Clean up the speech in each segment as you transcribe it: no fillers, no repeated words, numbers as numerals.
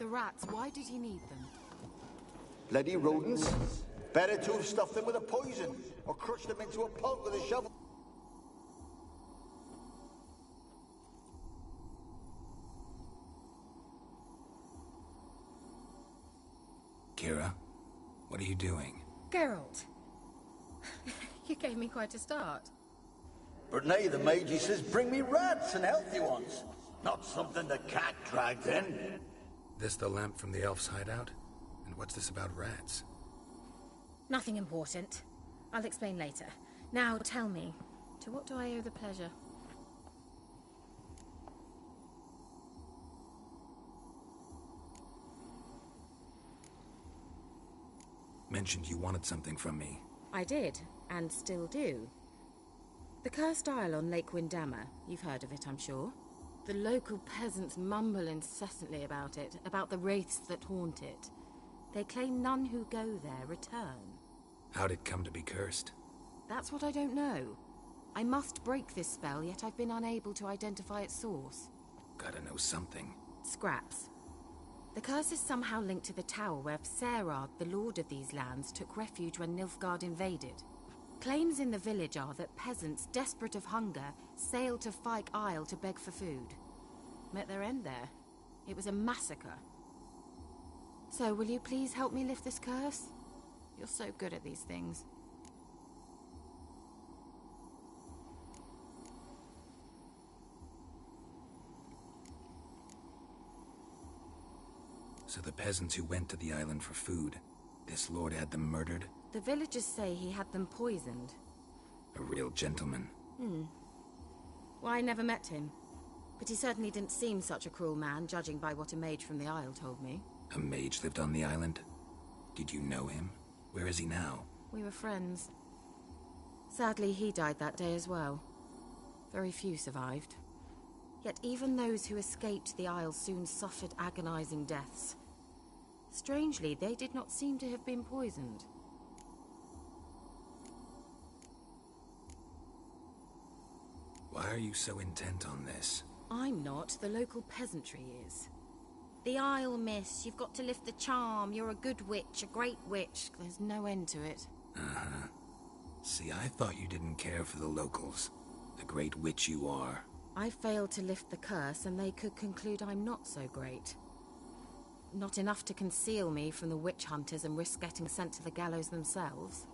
The rats, why did he need them? Bloody rodents. Better to have stuffed them with a poison, or crushed them into a pulp with a shovel. Kira, what are you doing? Geralt. You gave me quite a start. But now the mage, he says, bring me rats and healthy ones. Not something the cat dragged in. This the lamp from the elf's hideout? And what's this about rats? Nothing important. I'll explain later. Now tell me, to what do I owe the pleasure? Mentioned you wanted something from me. I did, and still do. The Cursed Isle on Lake Windammer. You've heard of it, I'm sure. The local peasants mumble incessantly about it, about the wraiths that haunt it. They claim none who go there return. How'd it come to be cursed? That's what I don't know. I must break this spell, yet I've been unable to identify its source. Gotta know something. Scraps. The curse is somehow linked to the tower where Serad, the lord of these lands, took refuge when Nilfgaard invaded. Claims in the village are that peasants, desperate of hunger, sailed to Fyke Isle to beg for food. Met their end there. It was a massacre. So, will you please help me lift this curse? You're so good at these things. So the peasants who went to the island for food, this lord had them murdered? The villagers say he had them poisoned. A real gentleman. Well, I never met him. But he certainly didn't seem such a cruel man, judging by what a mage from the Isle told me. A mage lived on the island? Did you know him? Where is he now? We were friends. Sadly, he died that day as well. Very few survived. Yet even those who escaped the Isle soon suffered agonizing deaths. Strangely, they did not seem to have been poisoned. Why are you so intent on this? I'm not. The local peasantry is. The Isle, miss. You've got to lift the charm. You're a good witch, a great witch. There's no end to it. Uh-huh. See, I thought you didn't care for the locals. The great witch you are. I failed to lift the curse, and they could conclude I'm not so great. Not enough to conceal me from the witch hunters and risk getting sent to the gallows themselves.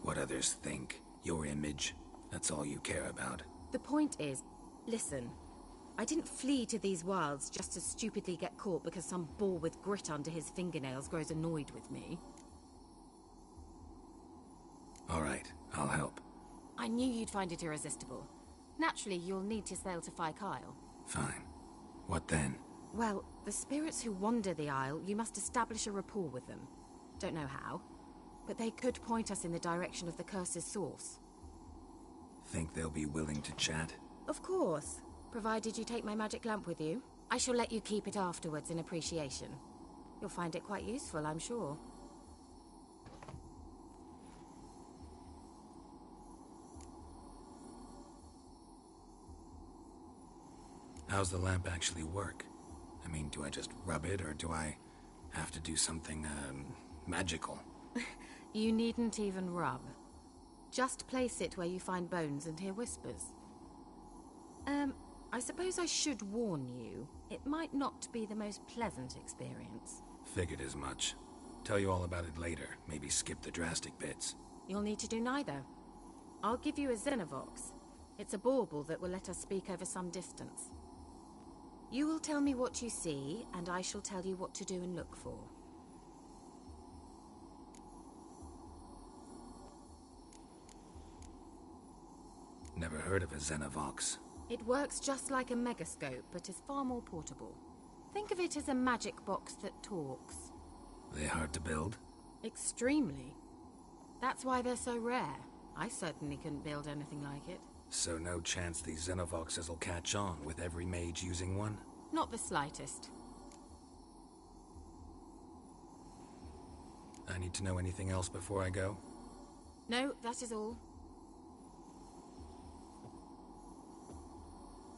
What others think, your image, that's all you care about. The point is, listen, I didn't flee to these wilds just to stupidly get caught because some boar with grit under his fingernails grows annoyed with me. All right, I'll help. I knew you'd find it irresistible. Naturally, you'll need to sail to Fyke Isle. Fine. What then? Well, the spirits who wander the Isle, you must establish a rapport with them. Don't know how, but they could point us in the direction of the curse's source. Think they'll be willing to chat? Of course, provided you take my magic lamp with you. I shall let you keep it afterwards in appreciation. You'll find it quite useful, I'm sure. How's the lamp actually work? I mean, do I just rub it, or do I have to do something, magical? You needn't even rub. Just place it where you find bones and hear whispers. I suppose I should warn you. It might not be the most pleasant experience. Figured as much. Tell you all about it later. Maybe skip the drastic bits. You'll need to do neither. I'll give you a Xenovox. It's a bauble that will let us speak over some distance. You will tell me what you see, and I shall tell you what to do and look for. Never heard of a Xenovox. It works just like a megascope, but is far more portable. Think of it as a magic box that talks. They hard to build? Extremely. That's why they're so rare. I certainly couldn't build anything like it. So no chance these Xenovoxes will catch on with every mage using one? Not the slightest. I need to know anything else before I go? No, that is all.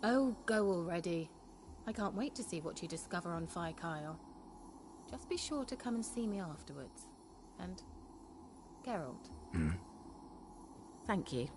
Oh, go already. I can't wait to see what you discover on Fyke Isle. Just be sure to come and see me afterwards. And Geralt. Thank you.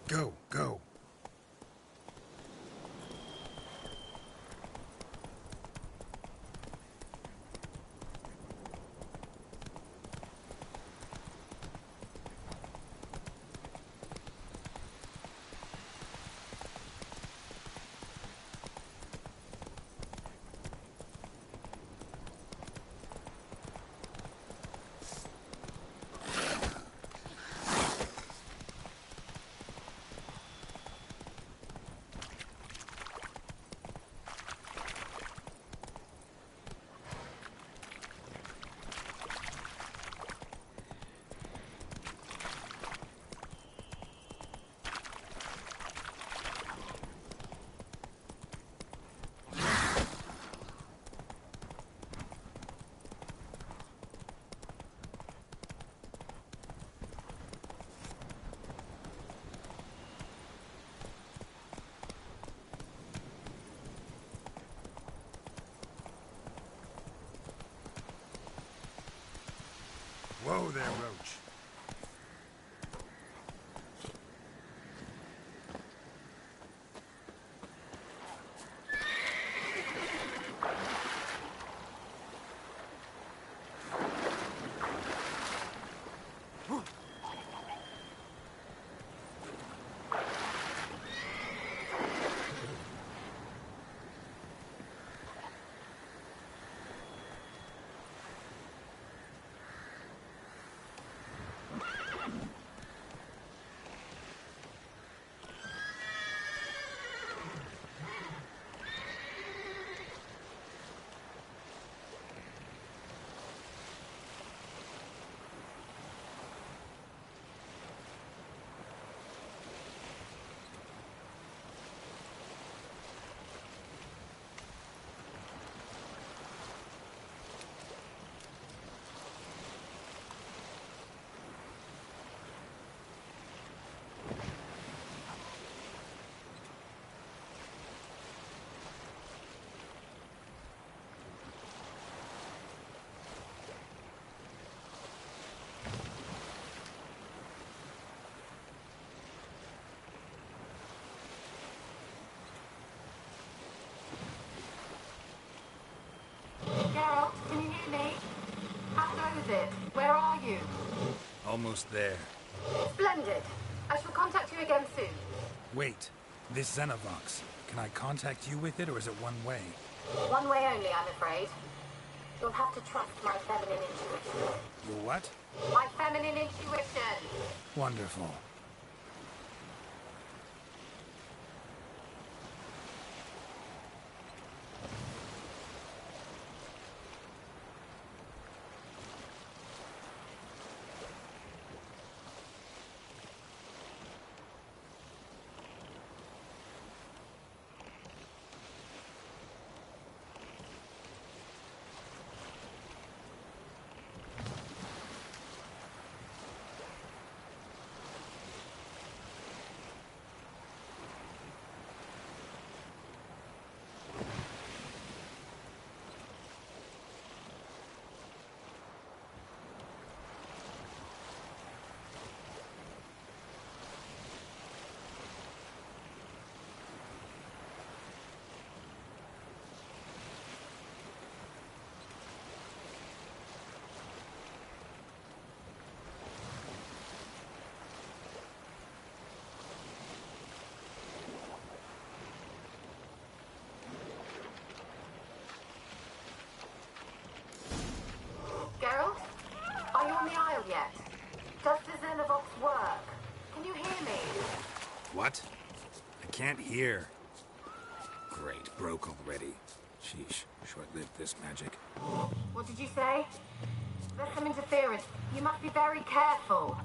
Go, go. Whoa there, Roach. Geralt, can you hear me? How goes it? Where are you? Almost there. Splendid. I shall contact you again soon. Wait, this Xenovox. Can I contact you with it, or is it one way? One way only, I'm afraid. You'll have to trust my feminine intuition. Your what? My feminine intuition! Wonderful. What? I can't hear. Great, broke already. Sheesh, short-lived this magic. What did you say? There's some interference. You must be very careful.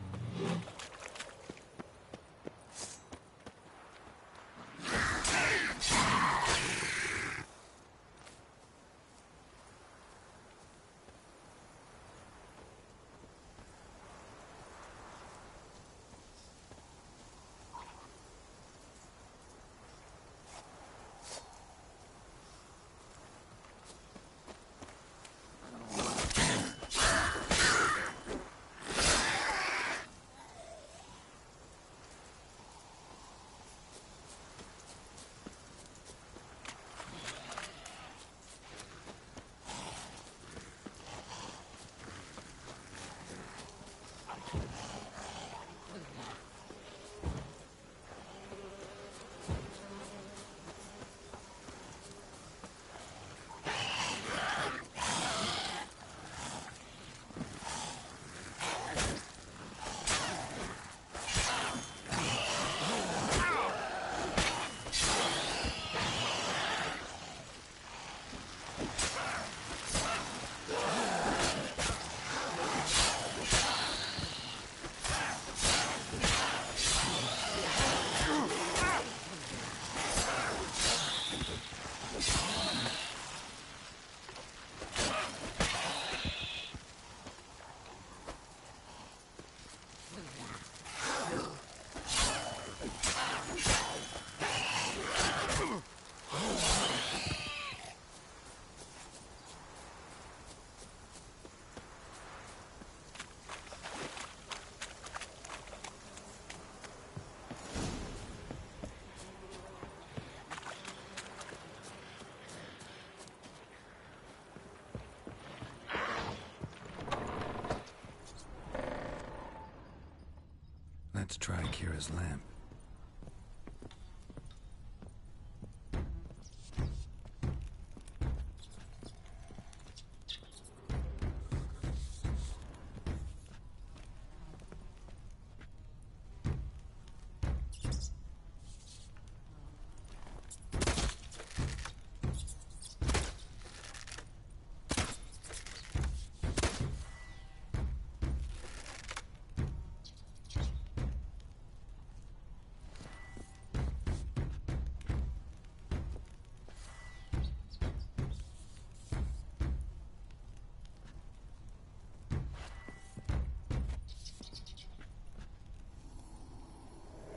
Let's try Kira's lamp.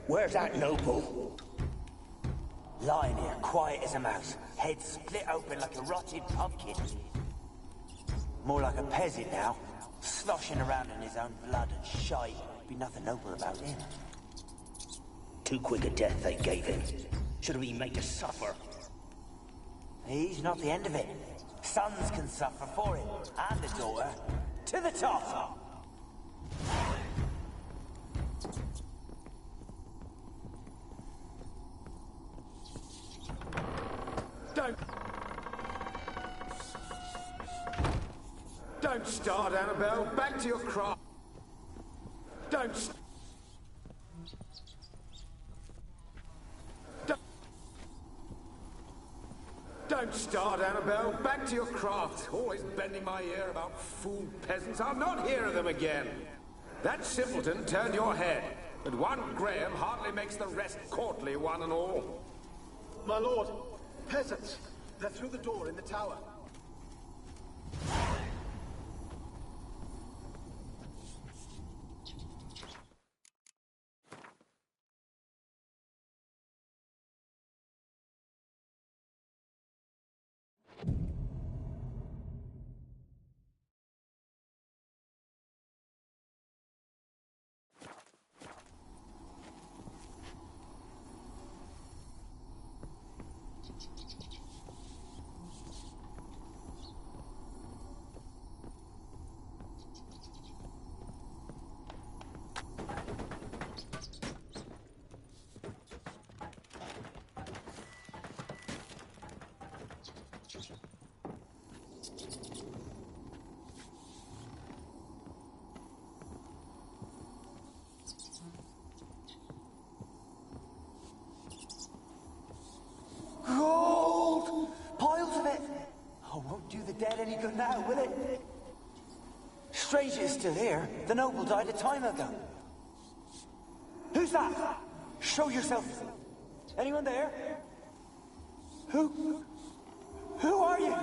Where's that noble? Lying here, quiet as a mouse, head split open like a rotted pumpkin. More like a peasant now, sloshing around in his own blood and shite. Be nothing noble about him. Too quick a death they gave him. Should have been made to suffer. He's not the end of it. Sons can suffer for him, and the daughter. To the top! Don't start, Annabelle. Back to your craft. Don't start, Annabelle. Back to your craft. Always bending my ear about fool peasants. I'll not hear of them again. That simpleton turned your head, but one Graham hardly makes the rest courtly, one and all. My lord, peasants. They're through the door in the tower. any good now, will it? Strange it's still here. The noble died a time ago. Who's that? Show yourself. Anyone there? Who are you?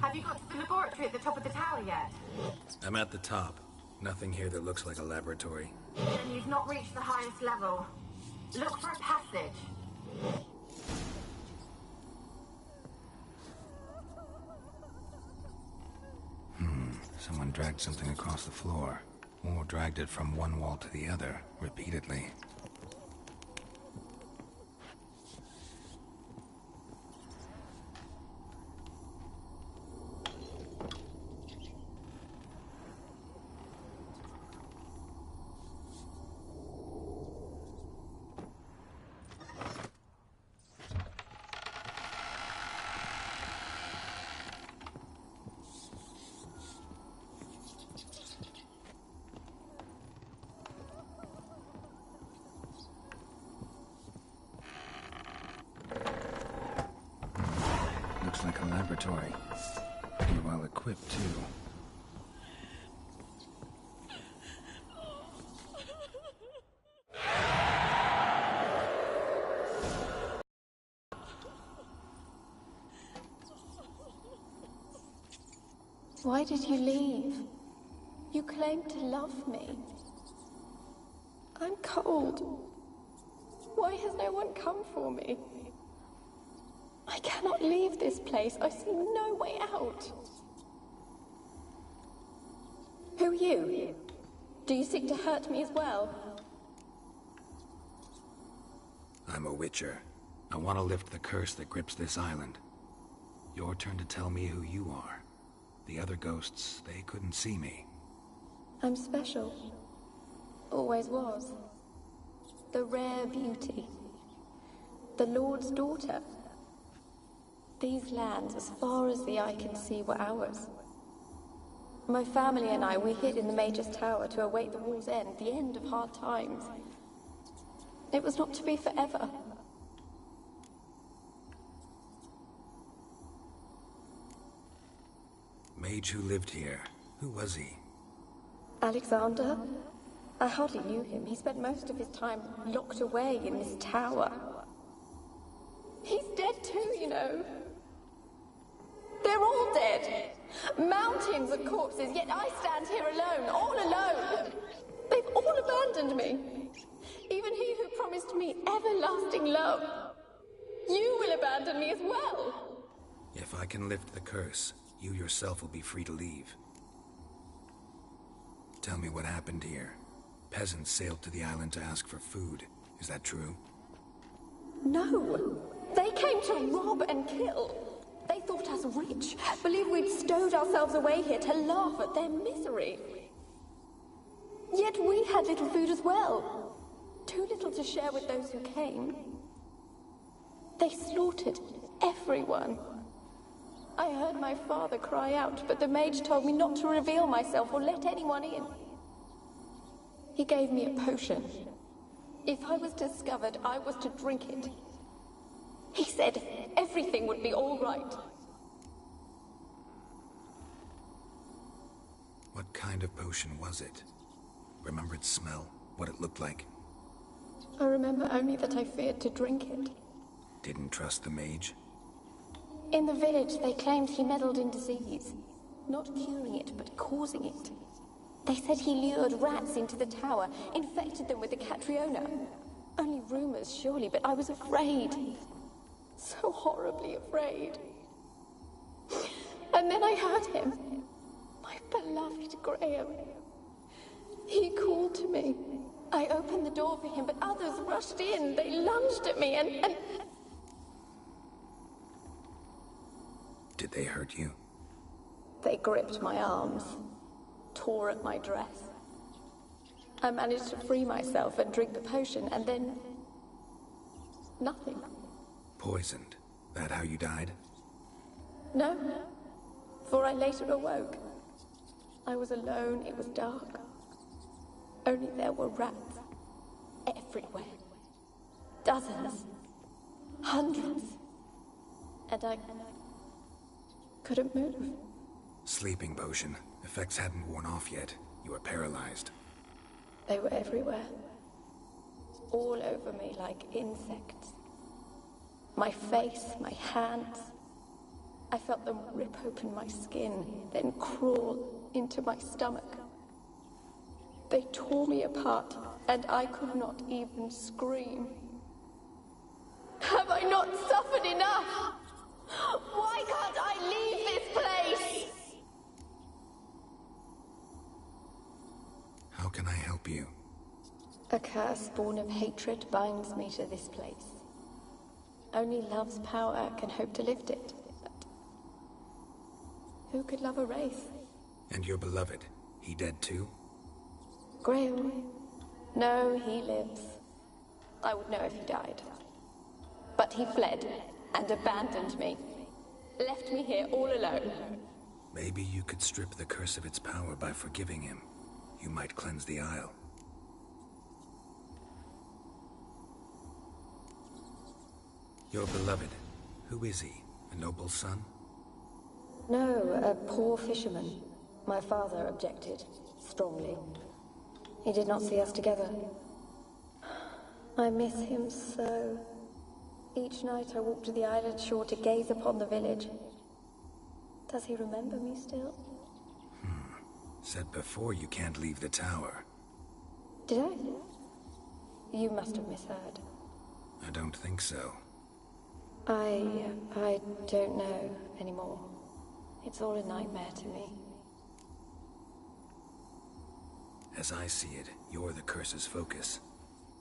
Have you got to the laboratory at the top of the tower yet? I'm at the top. Nothing here that looks like a laboratory. Then you've not reached the highest level. Look for a passage. Someone dragged something across the floor. Or dragged it from one wall to the other, repeatedly. Looks like a laboratory. Pretty well equipped, too. Why did you leave? You claimed to love me. I'm cold. Why has no one come for me? I cannot leave this place. I see no way out. Who are you? Do you seek to hurt me as well? I'm a Witcher. I want to lift the curse that grips this island. Your turn to tell me who you are. The other ghosts, they couldn't see me. I'm special. Always was. The rare beauty. The Lord's daughter. These lands, as far as the eye can see, were ours. My family and I, we hid in the Mage's Tower to await the war's end, the end of hard times. It was not to be forever. Mage who lived here. Who was he? Alexander? I hardly knew him. He spent most of his time locked away in this tower. He's dead too, you know. They're all dead. Mountains of corpses, yet I stand here alone, all alone. They've all abandoned me. Even he who promised me everlasting love. You will abandon me as well. If I can lift the curse, you yourself will be free to leave. Tell me what happened here. Peasants sailed to the island to ask for food. Is that true? No. They came to rob and kill. They thought us rich, believed we'd stowed ourselves away here to laugh at their misery. Yet we had little food as well. Too little to share with those who came. They slaughtered everyone. I heard my father cry out, but the mage told me not to reveal myself or let anyone in. He gave me a potion. If I was discovered, I was to drink it. He said everything would be all right. What kind of potion was it? Remember its smell? What it looked like? I remember only that I feared to drink it. Didn't trust the mage? In the village, they claimed he meddled in disease. Not curing it, but causing it. They said he lured rats into the tower, infected them with the Catriona. Only rumors, surely, but I was afraid. So horribly afraid. And then I heard him. My beloved Graham. He called to me. I opened the door for him, but others rushed in. They lunged at me and... Did they hurt you? They gripped my arms, tore at my dress. I managed to free myself and drink the potion, and then... nothing. Poisoned. That how you died? No, for I later awoke. I was alone, it was dark. Only there were rats everywhere. Dozens. Hundreds. And I couldn't move. Sleeping potion. Effects hadn't worn off yet. You were paralyzed. They were everywhere. All over me like insects. My face, my hands. I felt them rip open my skin, then crawl into my stomach. They tore me apart, and I could not even scream. Have I not suffered enough? Why can't I leave this place? How can I help you? A curse born of hatred binds me to this place. Only love's power can hope to lift it. But who could love a wraith? And your beloved, he dead too? Graham? No, he lives. I would know if he died. But he fled and abandoned me. Left me here all alone. Maybe you could strip the curse of its power by forgiving him. You might cleanse the Isle. Your beloved, who is he? A noble son? No, a poor fisherman. My father objected, strongly. He did not see us together. I miss him so. Each night I walk to the island shore to gaze upon the village. Does he remember me still? Said before you can't leave the tower. Did I? You must have misheard. I don't think so. I don't know anymore. It's all a nightmare to me. As I see it, you're the curse's focus.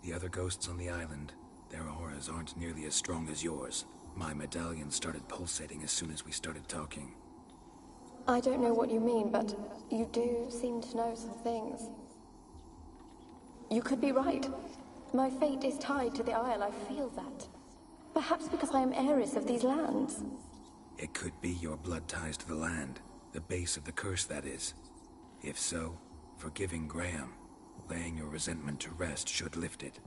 The other ghosts on the island, their auras aren't nearly as strong as yours. My medallion started pulsating as soon as we started talking. I don't know what you mean, but you do seem to know some things. You could be right. My fate is tied to the Isle, I feel that. Perhaps because I am heiress of these lands. It could be your blood ties to the land, the base of the curse, that is. If so, forgiving Graham, laying your resentment to rest should lift it.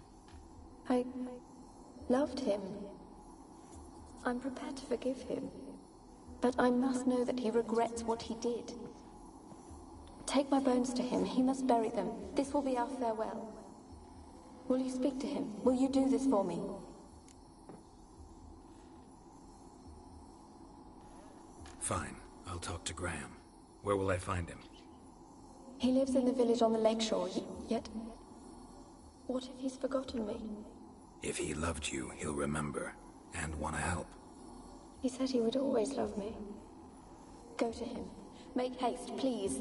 I loved him. I'm prepared to forgive him. But I must know that he regrets what he did. Take my bones to him. He must bury them. This will be our farewell. Will you speak to him? Will you do this for me? Fine. I'll talk to Graham. Where will I find him? He lives in the village on the lakeshore, yet... what if he's forgotten me? If he loved you, he'll remember, and want to help. He said he would always love me. Go to him. Make haste, please.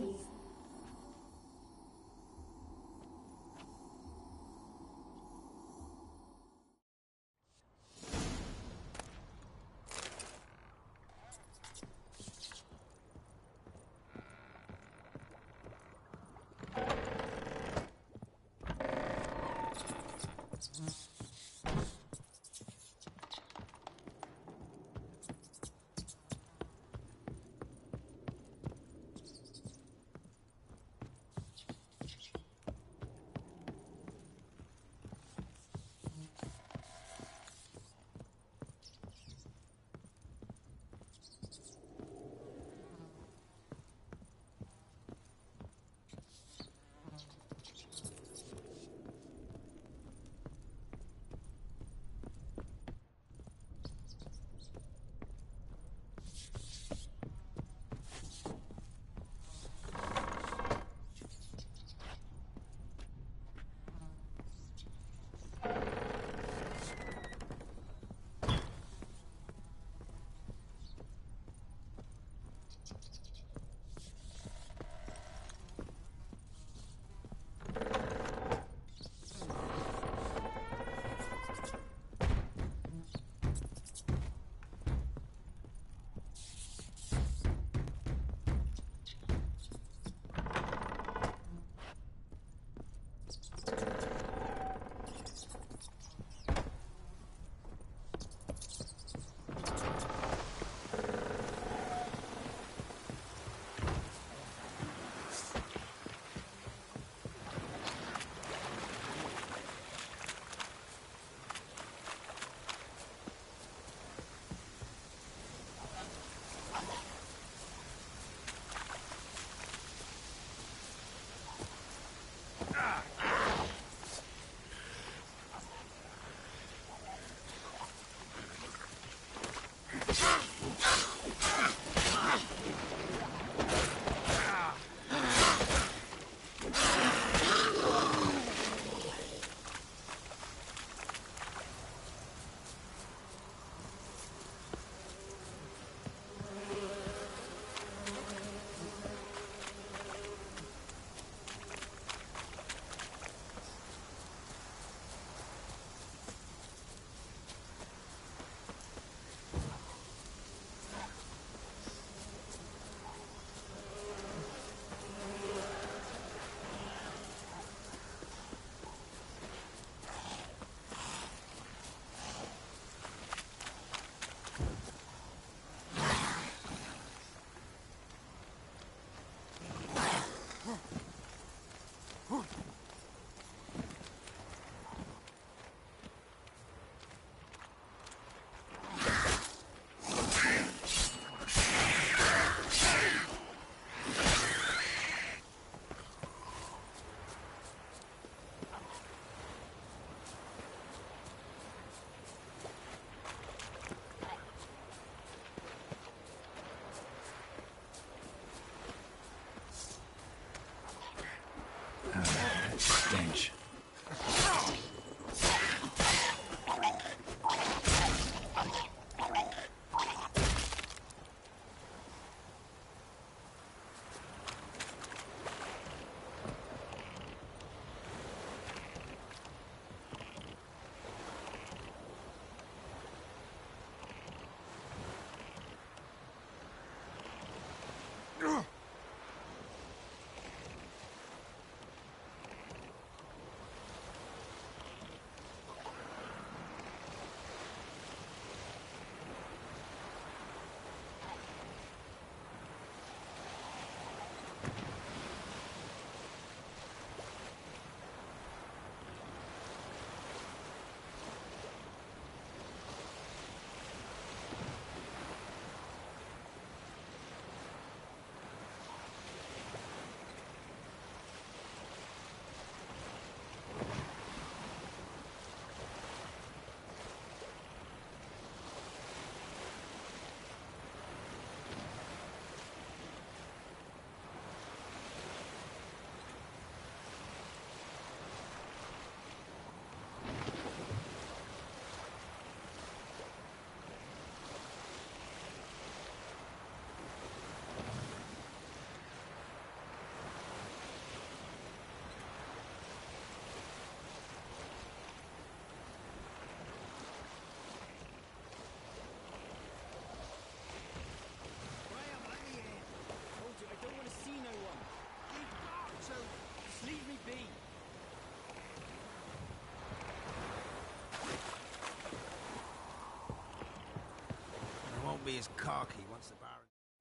be as cocky once the Baron...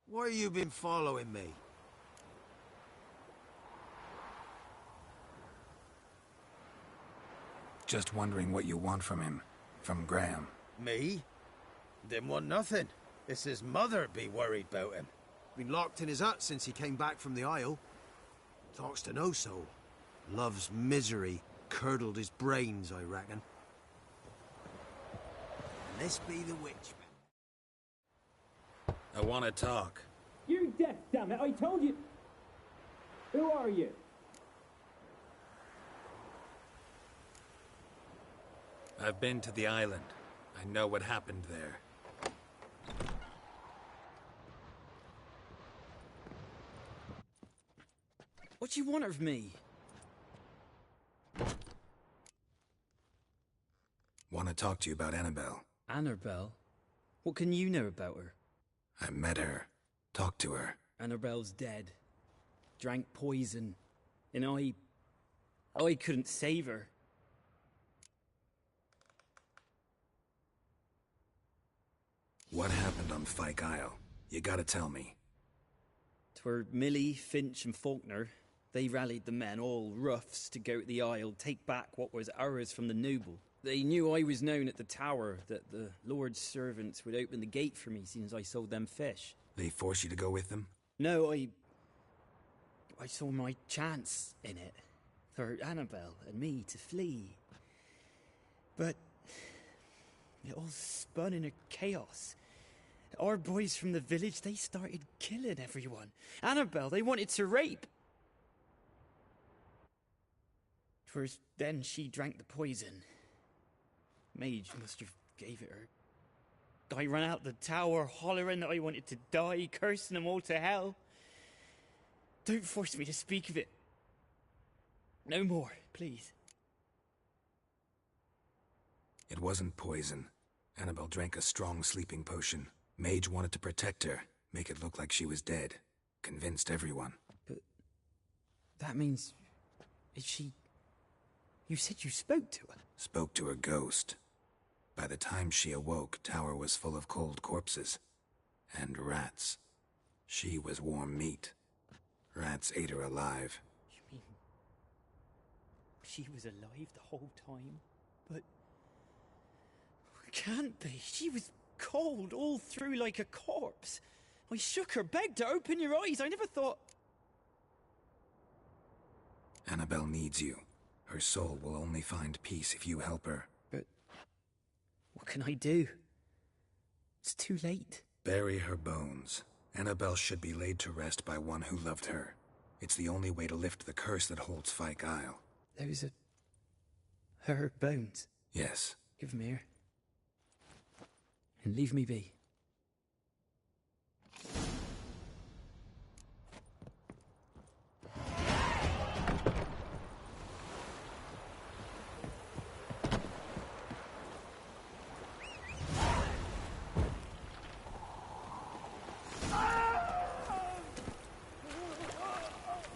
Why you been following me? Just wondering what you want from him. From Graham. Me? Didn't want nothing. It's his mother be worried about him. Been locked in his hut since he came back from the Isle. Talks to no soul. Love's misery curdled his brains, I reckon. And this be the witch. I want to talk. You're deaf, damn it! I told you. Who are you? I've been to the island. I know what happened there. What do you want of me? Want to talk to you about Annabelle. Annabelle? What can you know about her? I met her. Talked to her. Annabelle's dead. Drank poison. And I couldn't save her. What happened on Fyke Isle? You gotta tell me. 'Twere Millie, Finch and Faulkner. They rallied the men, all roughs, to go to the Isle, take back what was ours from the noble. They knew I was known at the tower, that the Lord's servants would open the gate for me since I sold them fish. They forced you to go with them? No, I saw my chance in it. For Annabelle and me to flee. But it all spun in a chaos. Our boys from the village, they started killing everyone. Annabelle, they wanted to rape. 'Twas then she drank the poison. Mage must have gave it her. I ran out the tower hollering that I wanted to die, cursing them all to hell. Don't force me to speak of it. No more, please. It wasn't poison. Annabelle drank a strong sleeping potion. Mage wanted to protect her, make it look like she was dead. Convinced everyone. But that means... is she... You said you spoke to her? Spoke to a ghost. By the time she awoke, Tower was full of cold corpses. And rats. She was warm meat. Rats ate her alive. You mean... she was alive the whole time? But... it can't be. She was cold all through like a corpse. I shook her, begged her, open your eyes. I never thought... Annabelle needs you. Her soul will only find peace if you help her. But... what can I do? It's too late. Bury her bones. Annabelle should be laid to rest by one who loved her. It's the only way to lift the curse that holds Fyke Isle. Those are... her bones? Yes. Give them here. And leave me be.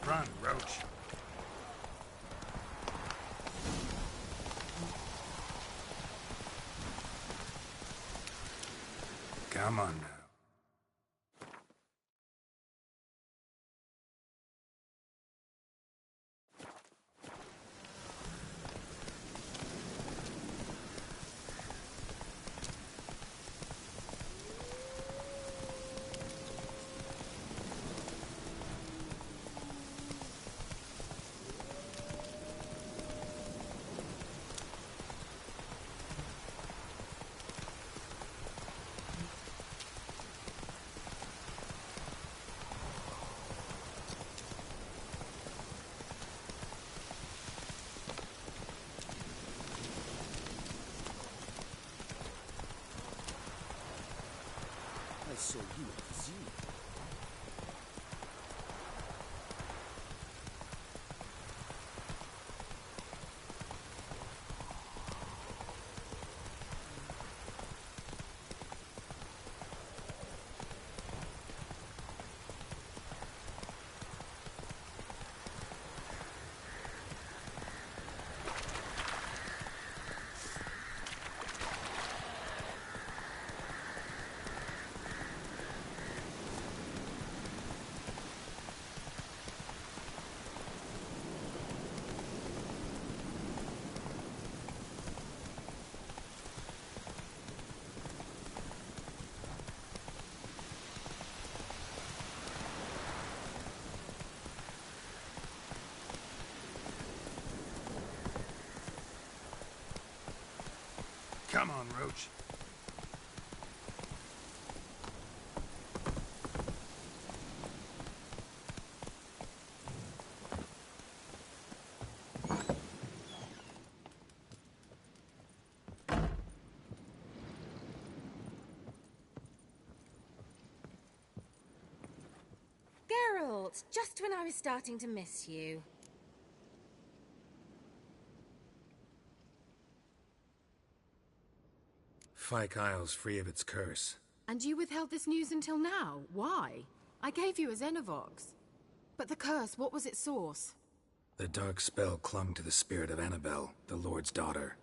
Run, Roach. Come on now. I saw you at the zoo. Come on, Roach. Geralt, just when I was starting to miss you. Fyke Isle's free of its curse. And you withheld this news until now? Why? I gave you a Xenovox. But the curse, what was its source? The dark spell clung to the spirit of Annabelle, the Lord's daughter.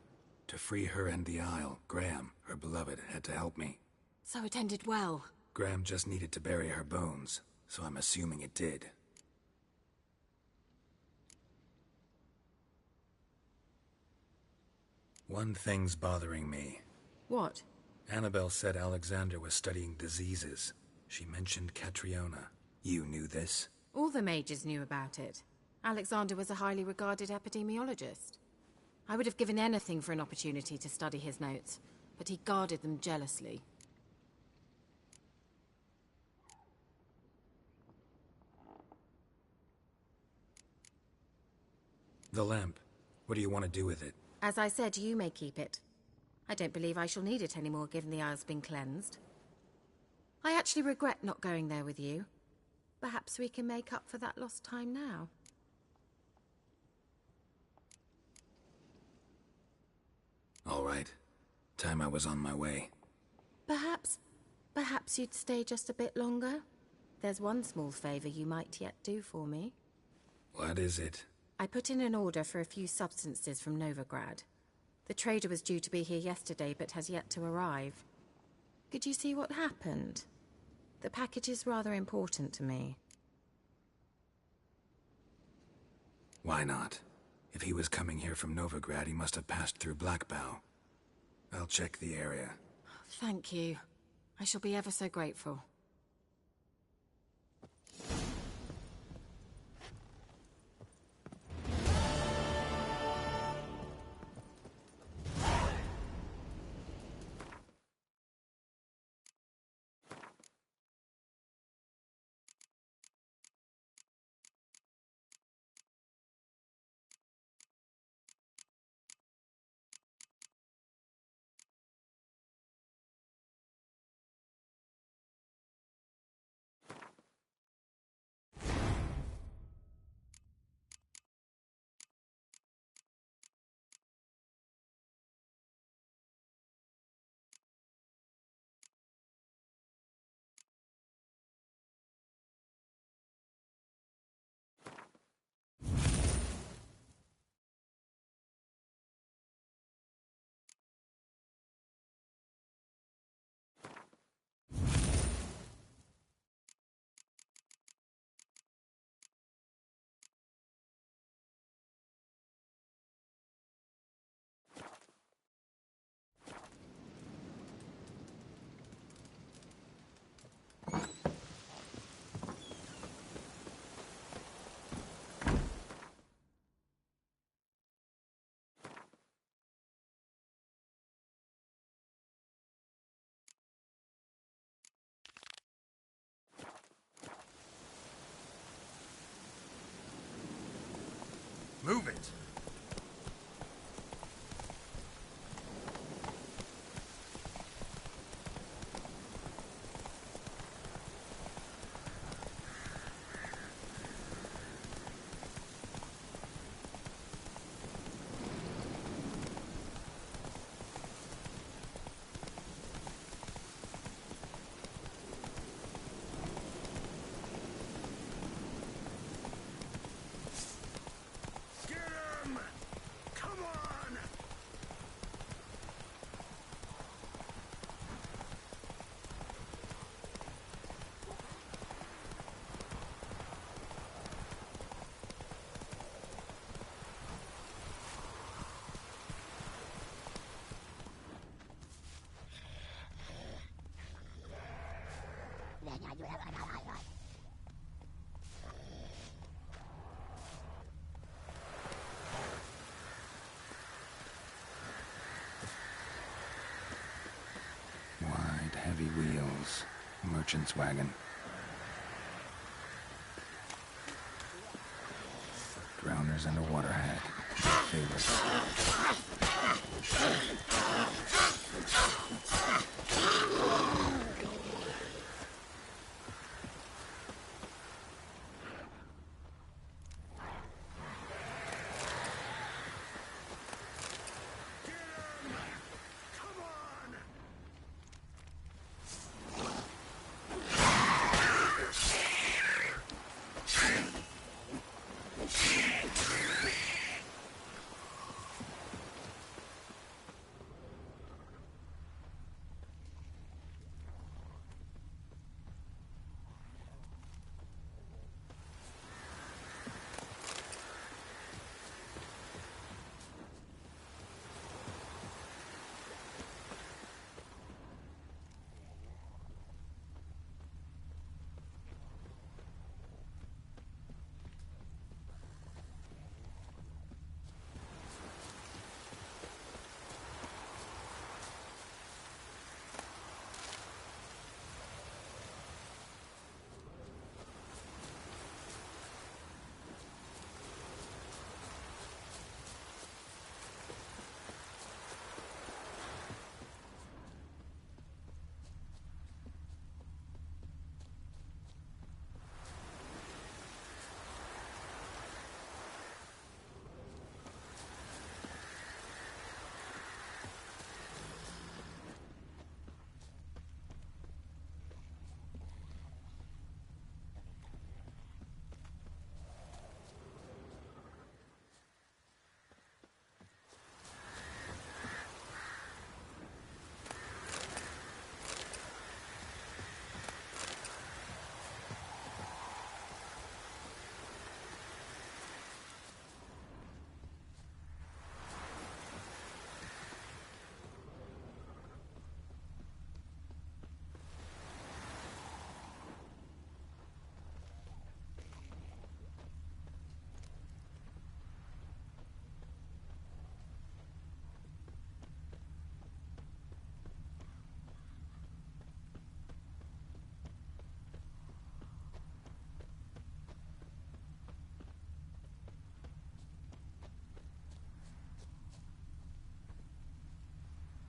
To free her and the Isle, Graham, her beloved, had to help me. So it ended well. Graham just needed to bury her bones, so I'm assuming it did. One thing's bothering me. What? Annabelle said Alexander was studying diseases. She mentioned Catriona. You knew this? All the mages knew about it. Alexander was a highly regarded epidemiologist. I would have given anything for an opportunity to study his notes, but he guarded them jealously. The lamp. What do you want to do with it? As I said, you may keep it. I don't believe I shall need it anymore, given the Isle's been cleansed. I actually regret not going there with you. Perhaps we can make up for that lost time now. All right. Time I was on my way. Perhaps you'd stay just a bit longer? There's one small favor you might yet do for me. What is it? I put in an order for a few substances from Novigrad. The trader was due to be here yesterday, but has yet to arrive. Could you see what happened? The package is rather important to me. Why not? If he was coming here from Novigrad, he must have passed through Blackbough. I'll check the area. Thank you. I shall be ever so grateful. Move it! merchant's wagon. Drowners and a water hag. My favorite.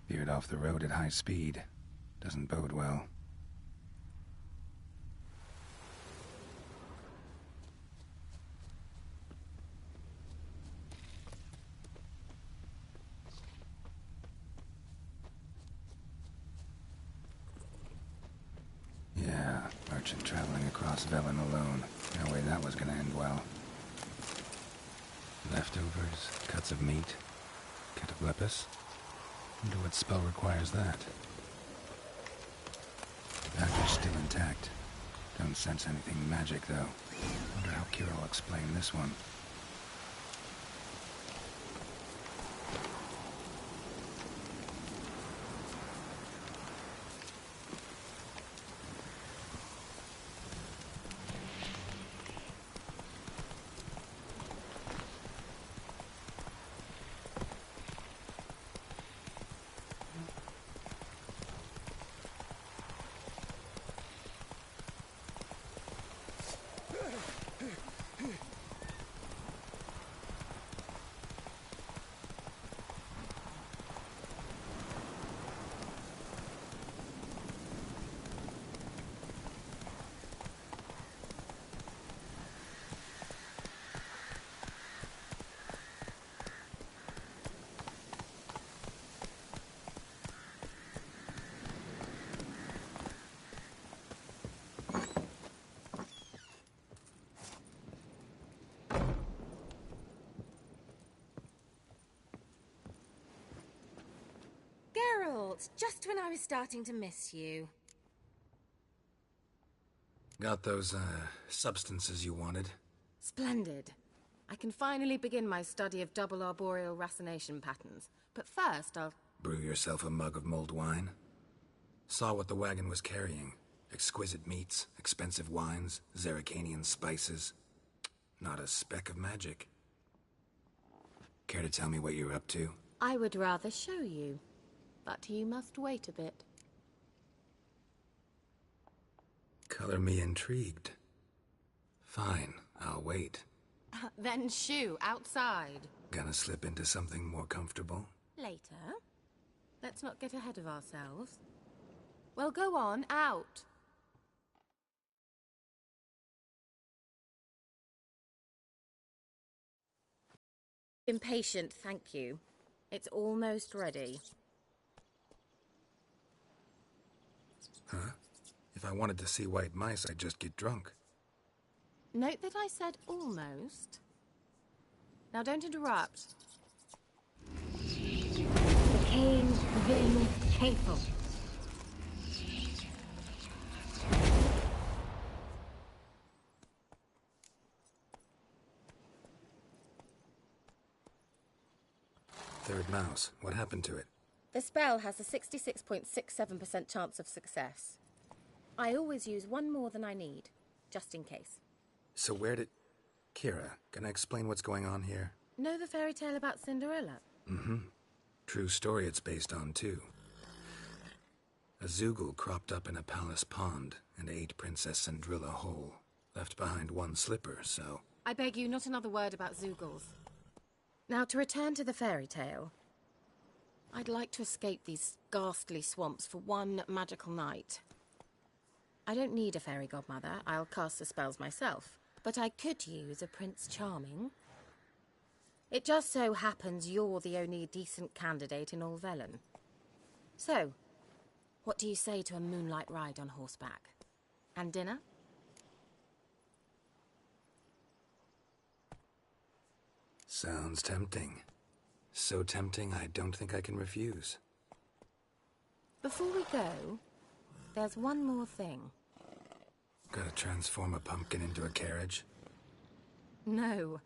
Veered off the road at high speed. Doesn't bode well. Yeah, merchant traveling across Velen alone. No way that was gonna end well. Leftovers, cuts of meat, catoblepis. Wonder what spell requires that. The package still intact. Don't sense anything magic, though. Wonder how Kira will explain this one. Geralt, just when I was starting to miss you. Got those, substances you wanted? Splendid. I can finally begin my study of double arboreal racination patterns. But first, I'll... Brew yourself a mug of mulled wine? Saw what the wagon was carrying. Exquisite meats, expensive wines, Zerrikanian spices. Not a speck of magic. Care to tell me what you're up to? I would rather show you. But you must wait a bit. Color me intrigued. Fine, I'll wait. Then shoo, outside. Gonna slip into something more comfortable? Later. Let's not get ahead of ourselves. Well, go on, out. Impatient, thank you. It's almost ready. Huh? If I wanted to see white mice, I'd just get drunk. Note that I said almost. Now don't interrupt. Cain Vin Faithful. Third mouse. What happened to it? The spell has a 66.67% chance of success. I always use one more than I need, just in case. So where did... Kira, can I explain what's going on here? Know the fairy tale about Cinderella? Mm-hmm. True story it's based on, too. A Zoogle cropped up in a palace pond and ate Princess Cindrilla whole. Left behind one slipper, so... I beg you, not another word about Zoogles. Now, to return to the fairy tale. I'd like to escape these ghastly swamps for one magical night. I don't need a fairy godmother. I'll cast the spells myself. But I could use a Prince Charming. It just so happens you're the only decent candidate in all Velen. So, what do you say to a moonlight ride on horseback? And dinner? Sounds tempting. So tempting, I don't think I can refuse. Before we go, there's one more thing. Gotta transform a pumpkin into a carriage? No.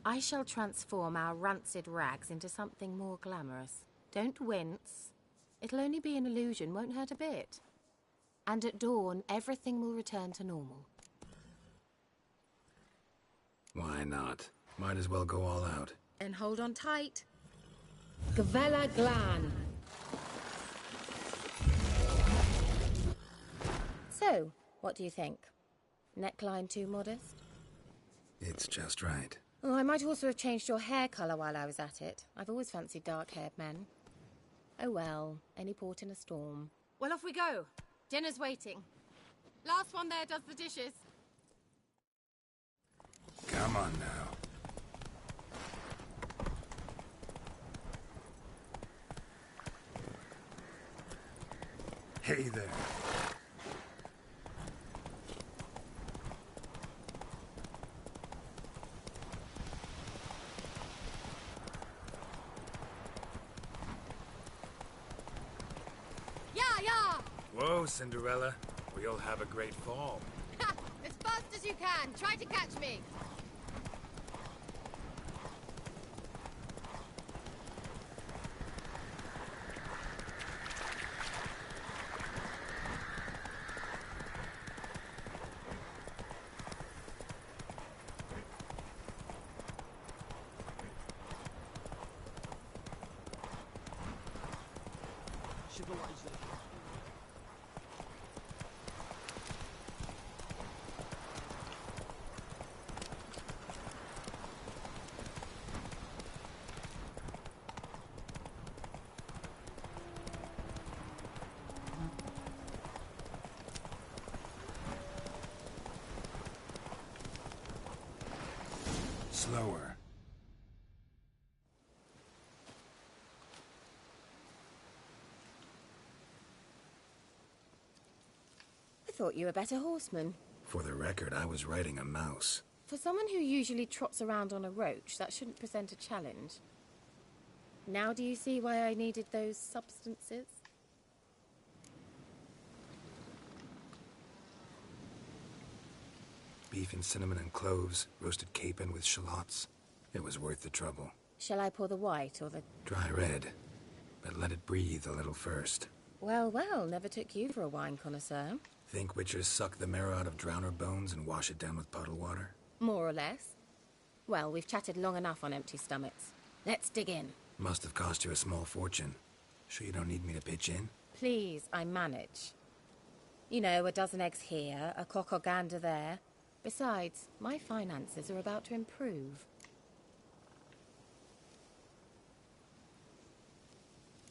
I shall transform our rancid rags into something more glamorous. Don't wince. It'll only be an illusion, won't hurt a bit. And at dawn, everything will return to normal. Why not? Might as well go all out. And hold on tight. Gavella Glan. So, what do you think? Neckline too modest? It's just right. Oh, I might also have changed your hair colour while I was at it. I've always fancied dark-haired men. Oh well, any port in a storm. Well, off we go. Dinner's waiting. Last one there does the dishes. Come on now. Hey there. Whoa, Cinderella. We'll have a great fall. As fast as you can. Try to catch me. Slower. I thought you were a better horseman. For the record, I was riding a mouse. For someone who usually trots around on a roach, that shouldn't present a challenge. Now do you see why I needed those substances? Beef and cinnamon and cloves, roasted capon with shallots. It was worth the trouble. Shall I pour the white or the... Dry red, but let it breathe a little first. Well, well, never took you for a wine connoisseur. Think witchers suck the marrow out of drowner bones and wash it down with puddle water? More or less. Well, we've chatted long enough on empty stomachs. Let's dig in. Must have cost you a small fortune. Sure you don't need me to pitch in? Please, I manage. You know, a dozen eggs here, a cock or gander there. Besides, my finances are about to improve.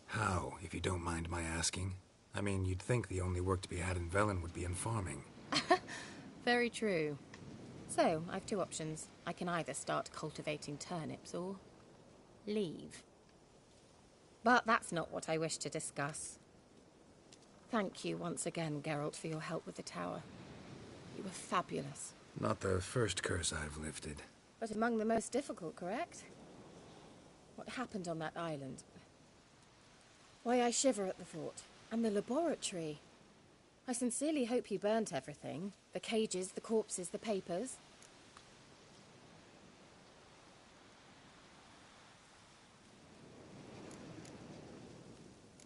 How, if you don't mind my asking? I mean, you'd think the only work to be had in Velen would be in farming. Very true. So, I've two options. I can either start cultivating turnips or leave. But that's not what I wish to discuss. Thank you once again, Geralt, for your help with the tower. You were fabulous. Not the first curse I've lifted. But among the most difficult, correct? What happened on that island? Why, I shiver at the thought. And the laboratory. I sincerely hope you burnt everything. The cages, the corpses, the papers.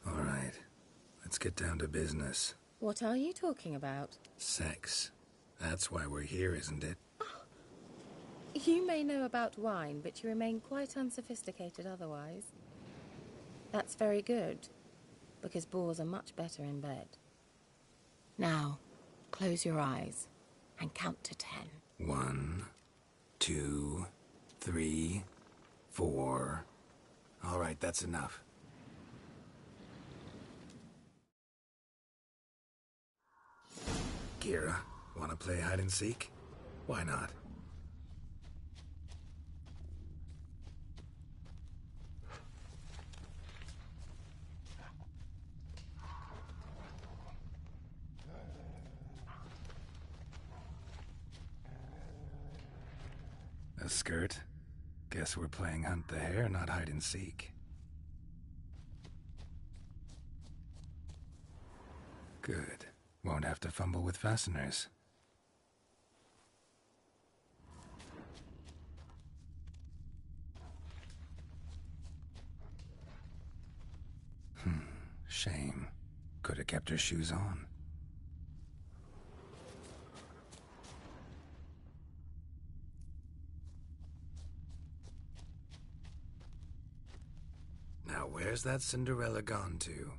All right. Let's get down to business. What are you talking about? Sex. That's why we're here, isn't it? You may know about wine, but you remain quite unsophisticated otherwise. That's very good, because boars are much better in bed. Now, close your eyes and count to 10. 1, 2, 3, 4. All right, that's enough. Kira, wanna play hide and seek? Why not? A skirt? Guess we're playing hunt the hare, not hide and seek. Good. Won't have to fumble with fasteners. Shame. Could have kept her shoes on. Now where's that Cinderella gone to?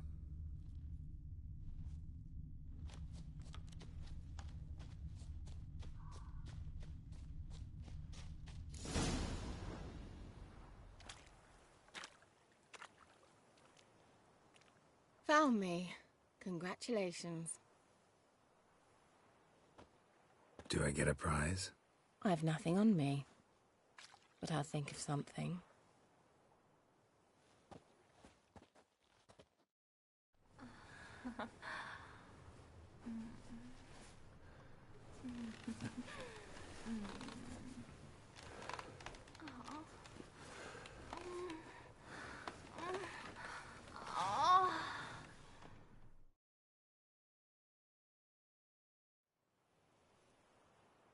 Found me. Congratulations. Do I get a prize? I have nothing on me, but I'll think of something.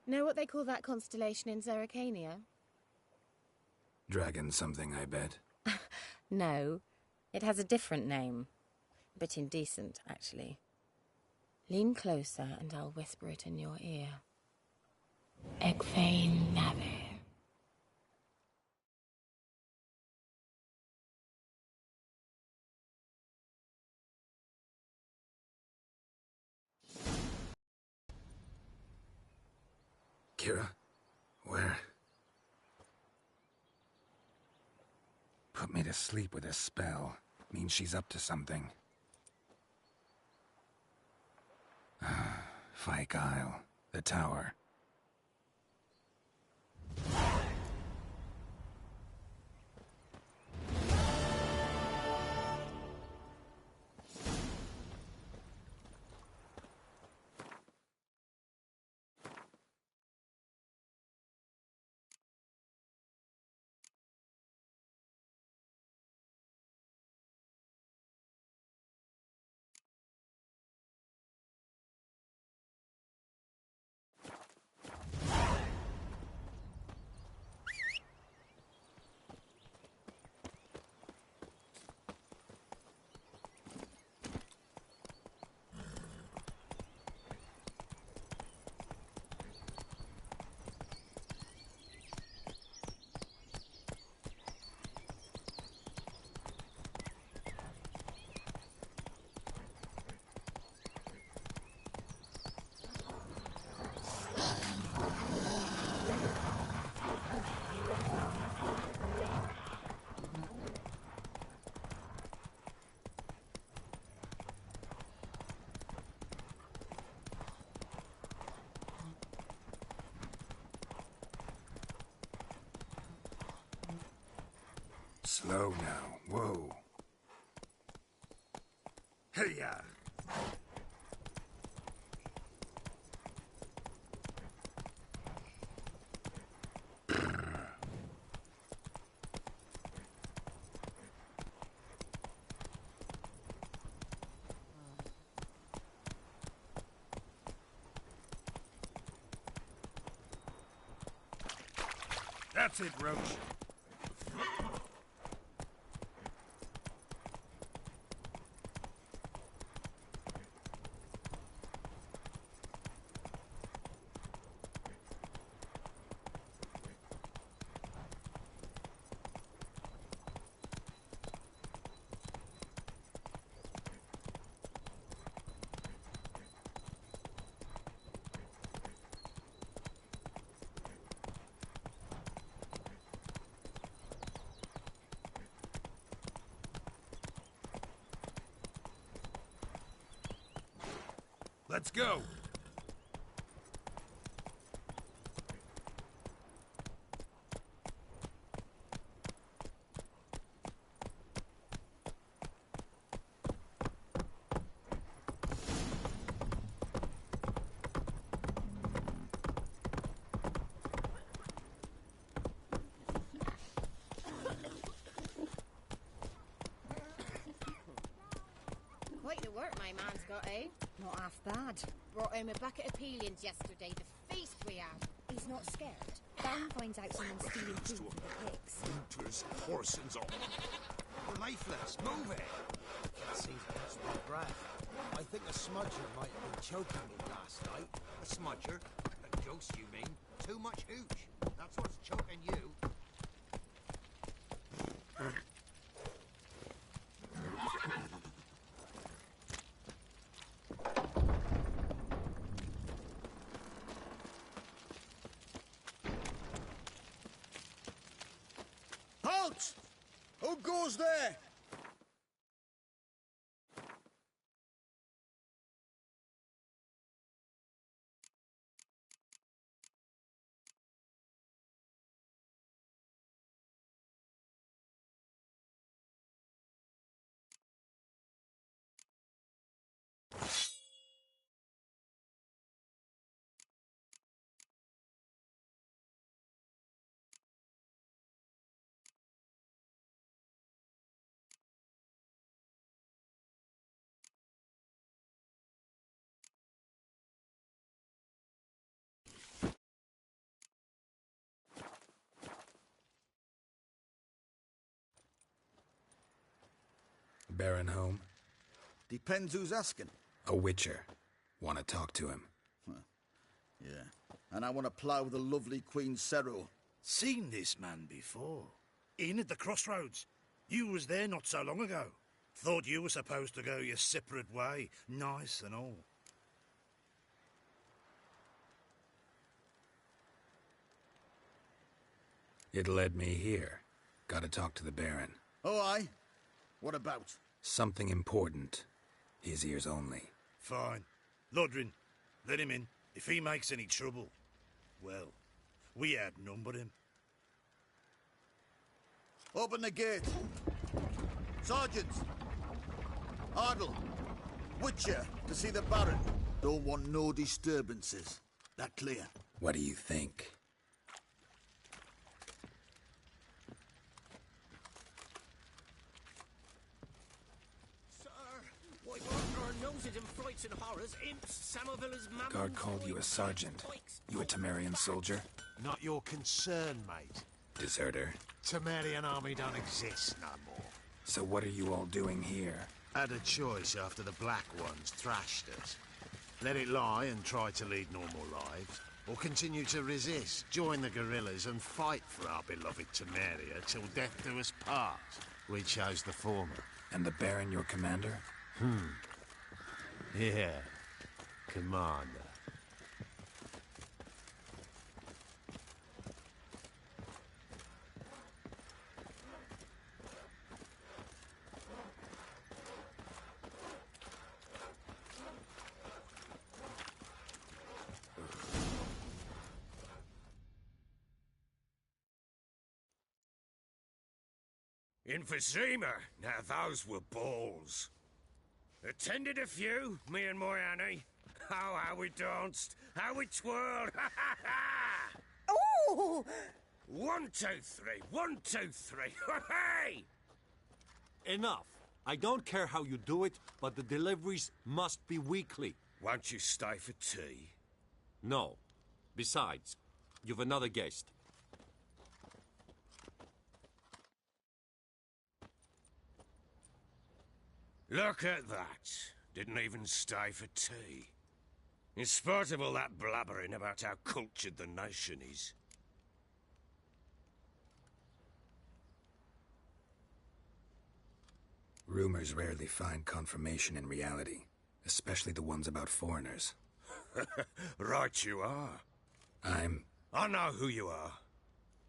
Know what they call that constellation in Zerrikania? Dragon something, I bet. No, it has a different name. A bit indecent, actually. Lean closer and I'll whisper it in your ear. Egfain Nave. Kira? Where? Put me to sleep with a spell. Means she's up to something. Fyke Isle. The tower. Slow now. Whoa. Hey-ya! That's it, Roach. Let's go! Quite the work my man's got, eh? Not half bad. Brought home a bucket of peelings yesterday. The feast we had. He's not scared. Dan finds out someone's stealing food from the pigs. Looters, Horsons on. We're lifeless. Move it! Can't see my breath. I think a smudger might have been choking me last night. A smudger? A ghost, you mean? Too much hooch. That's what's choking you. Halt! Who goes there? Baron home? Depends who's asking. A witcher. Want to talk to him. Yeah. And I want to plough the lovely Queen Cero. Seen this man before. In at the crossroads. You was there not so long ago. Thought you were supposed to go your separate way. Nice and all. It led me here. Gotta talk to the Baron. Oh, aye? What about? Something important. His ears only. Fine. Lodrin, let him in. If he makes any trouble, well, we outnumber him. Open the gate. Sergeants! Ardle! Witcher, to see the Baron. Don't want no disturbances. That clear? What do you think? Guard called you a sergeant. You a Temerian soldier? Not your concern, mate. Deserter. Temerian army don't exist no more. So what are you all doing here? Had a choice after the Black Ones thrashed us. Let it lie and try to lead normal lives, or continue to resist, join the guerrillas and fight for our beloved Temeria till death do us part. We chose the former. And the Baron your commander? Yeah. Commander. Emphysema. Now those were balls. Attended a few, me and my Annie. Oh, how we danced, how we twirled. Oh! 1, 2, 3. 1, 2, 3. Hey! Enough. I don't care how you do it, but the deliveries must be weekly. Won't you stay for tea? No. Besides, you've another guest. Look at that. Didn't even stay for tea. In spite of all that blabbering about how cultured the nation is. Rumors rarely find confirmation in reality, especially the ones about foreigners. Right you are. I know who you are.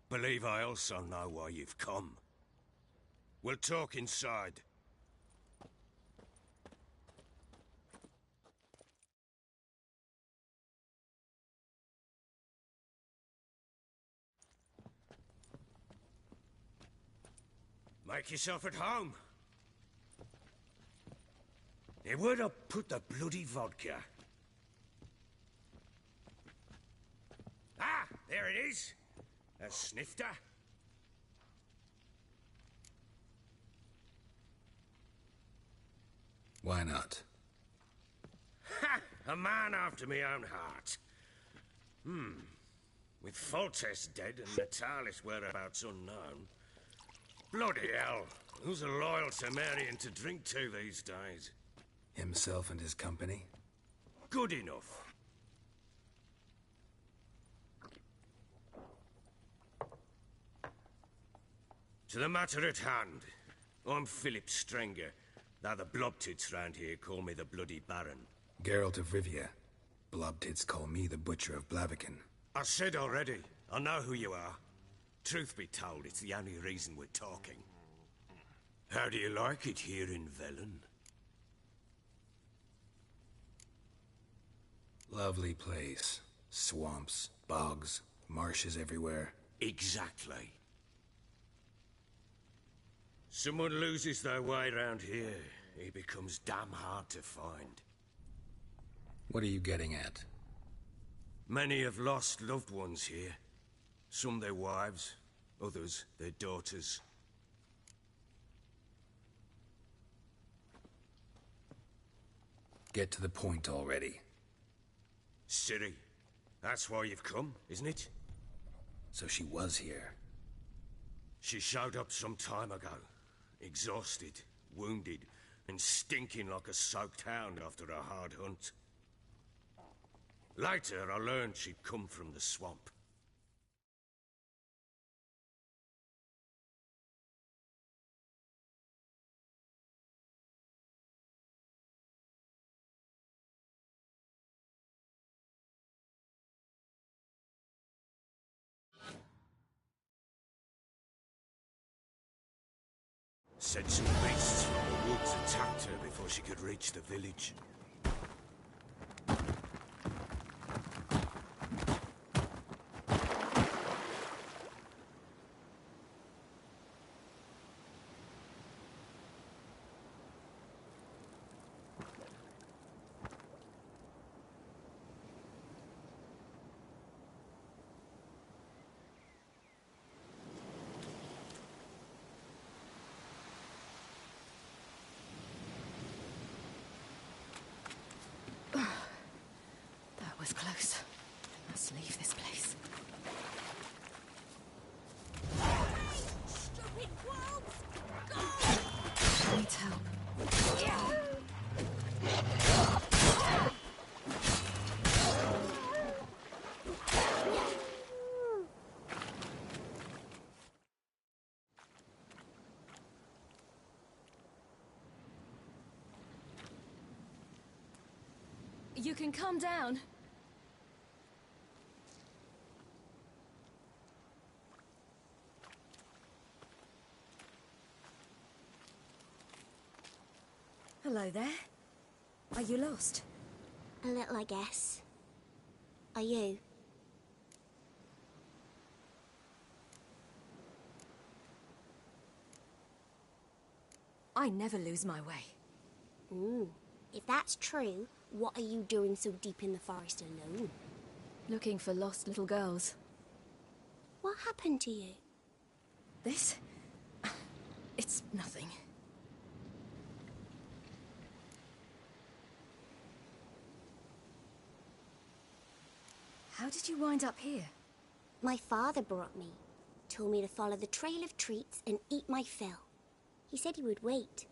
Believe I also know why you've come. We'll talk inside. Make yourself at home. Hey, where'd I put the bloody vodka? Ah, there it is. A snifter. Why not? Ha! A man after my own heart. With Foltest dead and Natalis whereabouts unknown. Bloody hell. Who's loyal to Marion to drink to these days? Himself and his company? Good enough. To the matter at hand. I'm Philip Strenger. Now the Blobtits round here call me the Bloody Baron. Geralt of Rivia. Blobtits call me the Butcher of Blaviken. I said already, I know who you are. Truth be told, it's the only reason we're talking. How do you like it here in Velen? Lovely place. Swamps, bogs, marshes everywhere. Exactly. Someone loses their way round here, he becomes damn hard to find. What are you getting at? Many have lost loved ones here. Some their wives, others their daughters. Get to the point already. Ciri, that's why you've come, isn't it? So she was here. She showed up some time ago. Exhausted, wounded, and stinking like a soaked hound after a hard hunt. Later, I learned she'd come from the swamp. Said some beasts from the woods attacked her before she could reach the village. That was close. I must leave this place. Stupid wolves! I need help. You can calm down. Hello there. Are you lost? A little, I guess. Are you? I never lose my way. If that's true, what are you doing so deep in the forest alone? Looking for lost little girls. What happened to you? This? It's nothing. How did you wind up here? My father brought me. Told me to follow the trail of treats and eat my fill. He said he would wait.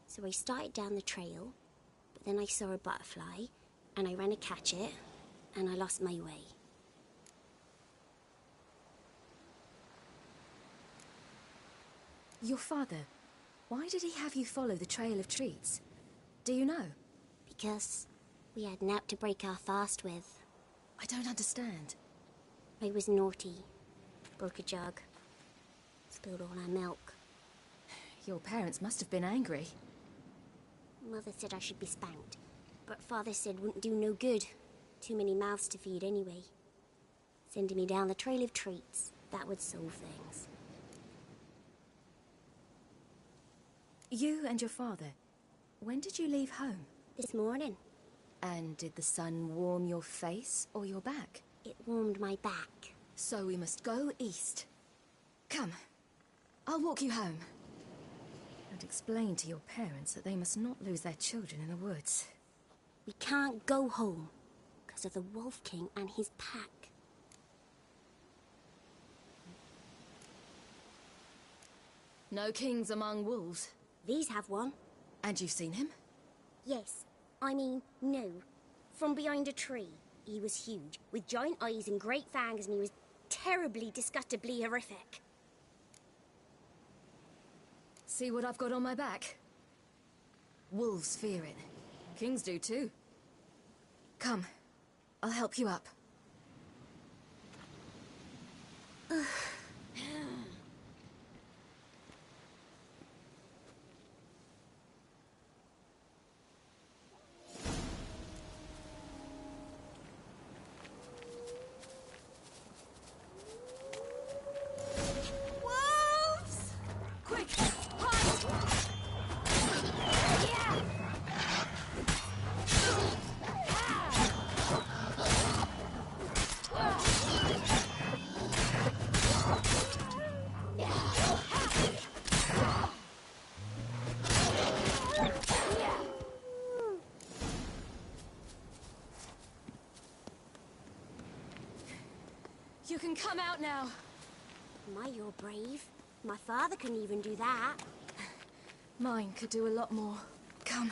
So I started down the trail, but then I saw a butterfly, and I ran to catch it, and I lost my way. Your father, why did he have you follow the trail of treats? Do you know? Because we had naught to break our fast with. I don't understand. I was naughty. Broke a jug. Spilled all our milk. Your parents must have been angry. Mother said I should be spanked, but Father said wouldn't do no good. Too many mouths to feed anyway. Sending me down the trail of treats, that would solve things. You and your father, when did you leave home? This morning. And did the sun warm your face or your back? It warmed my back. So we must go east. Come, I'll walk you home. And explain to your parents that they must not lose their children in the woods. We can't go home, because of the Wolf King and his pack. No kings among wolves. These have one. And you've seen him? Yes. I mean, no. From behind a tree. He was huge, with giant eyes and great fangs, and he was terribly, disgustingly horrific. See what I've got on my back? Wolves fear it. Kings do too. Come, I'll help you up. You can come out now. My, you're brave. My father couldn't even do that. Mine could do a lot more. Come.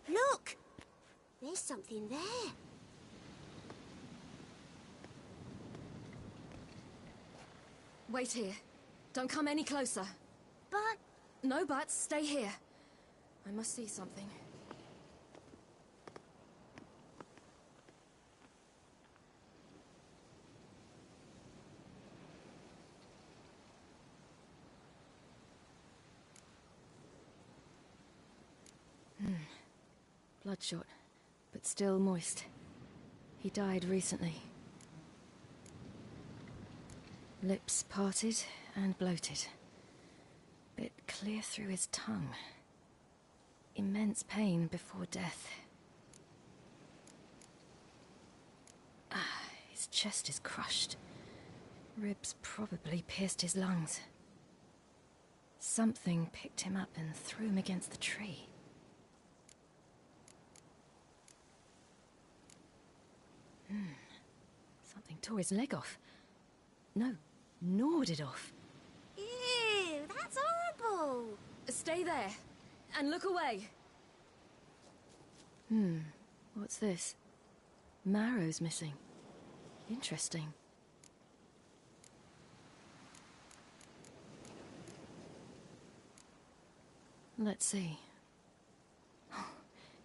Look! There's something there. Wait here. Don't come any closer. But... No buts. Stay here. I must see something. Bloodshot, but still moist. He died recently. Lips parted and bloated. Bit clear through his tongue. Immense pain before death. His chest is crushed. Ribs probably pierced his lungs. Something picked him up and threw him against the tree. Something tore his leg off. No, gnawed it off. Ew, that's horrible. Stay there, and look away. What's this? Marrow's missing. Interesting. Let's see.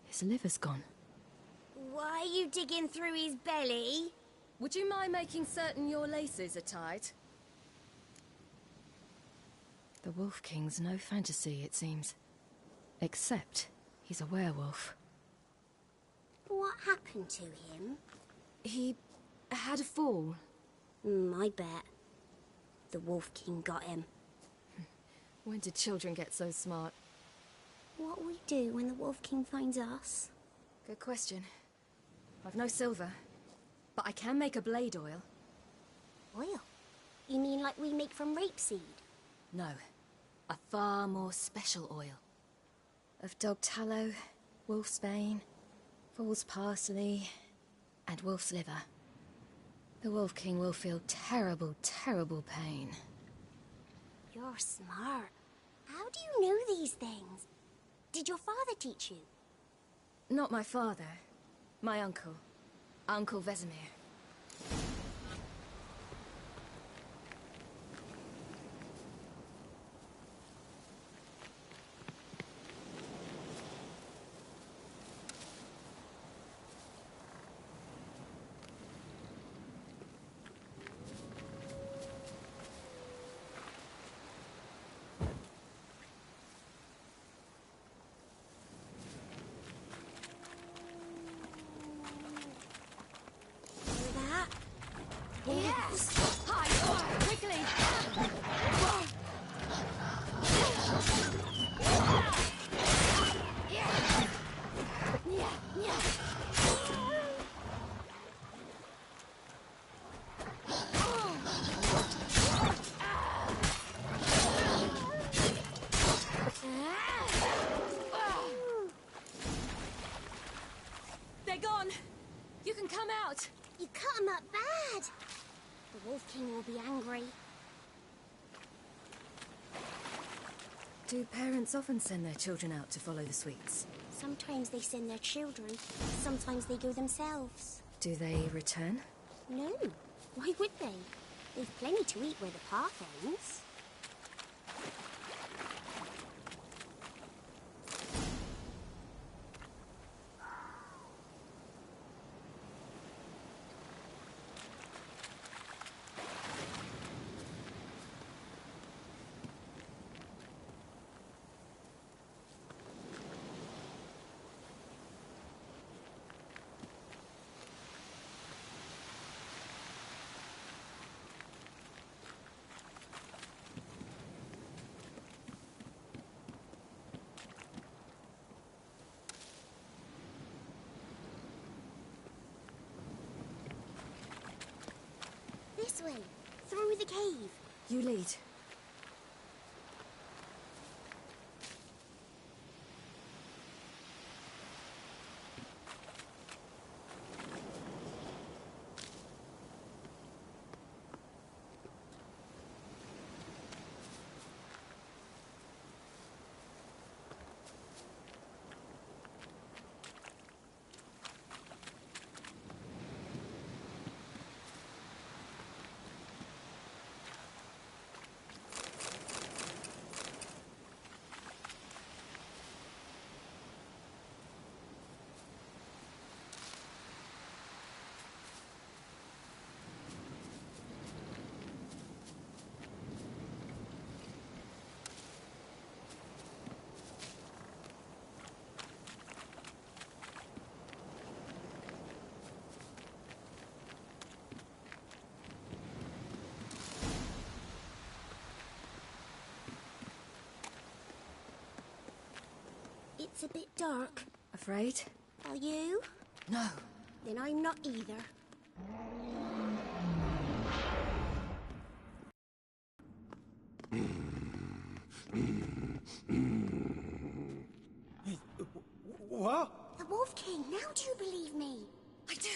His liver's gone. Why are you digging through his belly? Would you mind making certain your laces are tied? The Wolf King's no fantasy, it seems. Except he's a werewolf. What happened to him? He had a fall. I bet. The Wolf King got him. When did children get so smart? What'll we do when the Wolf King finds us? Good question. I've no silver, but I can make a blade oil. Oil? You mean like we make from rapeseed? No, a far more special oil. Of dog tallow, wolf's bane, fool's parsley, and wolf's liver. The Wolf King will feel terrible, terrible pain. You're smart. How do you know these things? Did your father teach you? Not my father. My uncle. Uncle Vesemir. Yes! Hide! Quickly! They're gone! You can come out! You cut him up bad! The Wolf King will be angry. Do parents often send their children out to follow the sweets? Sometimes they send their children, sometimes they go themselves. Do they return? No. Why would they? They've plenty to eat where the path ends. This way, through the cave. You lead. It's a bit dark. Afraid? Are you? No. Then I'm not either. What? The Wolf King, now do you believe me? I do.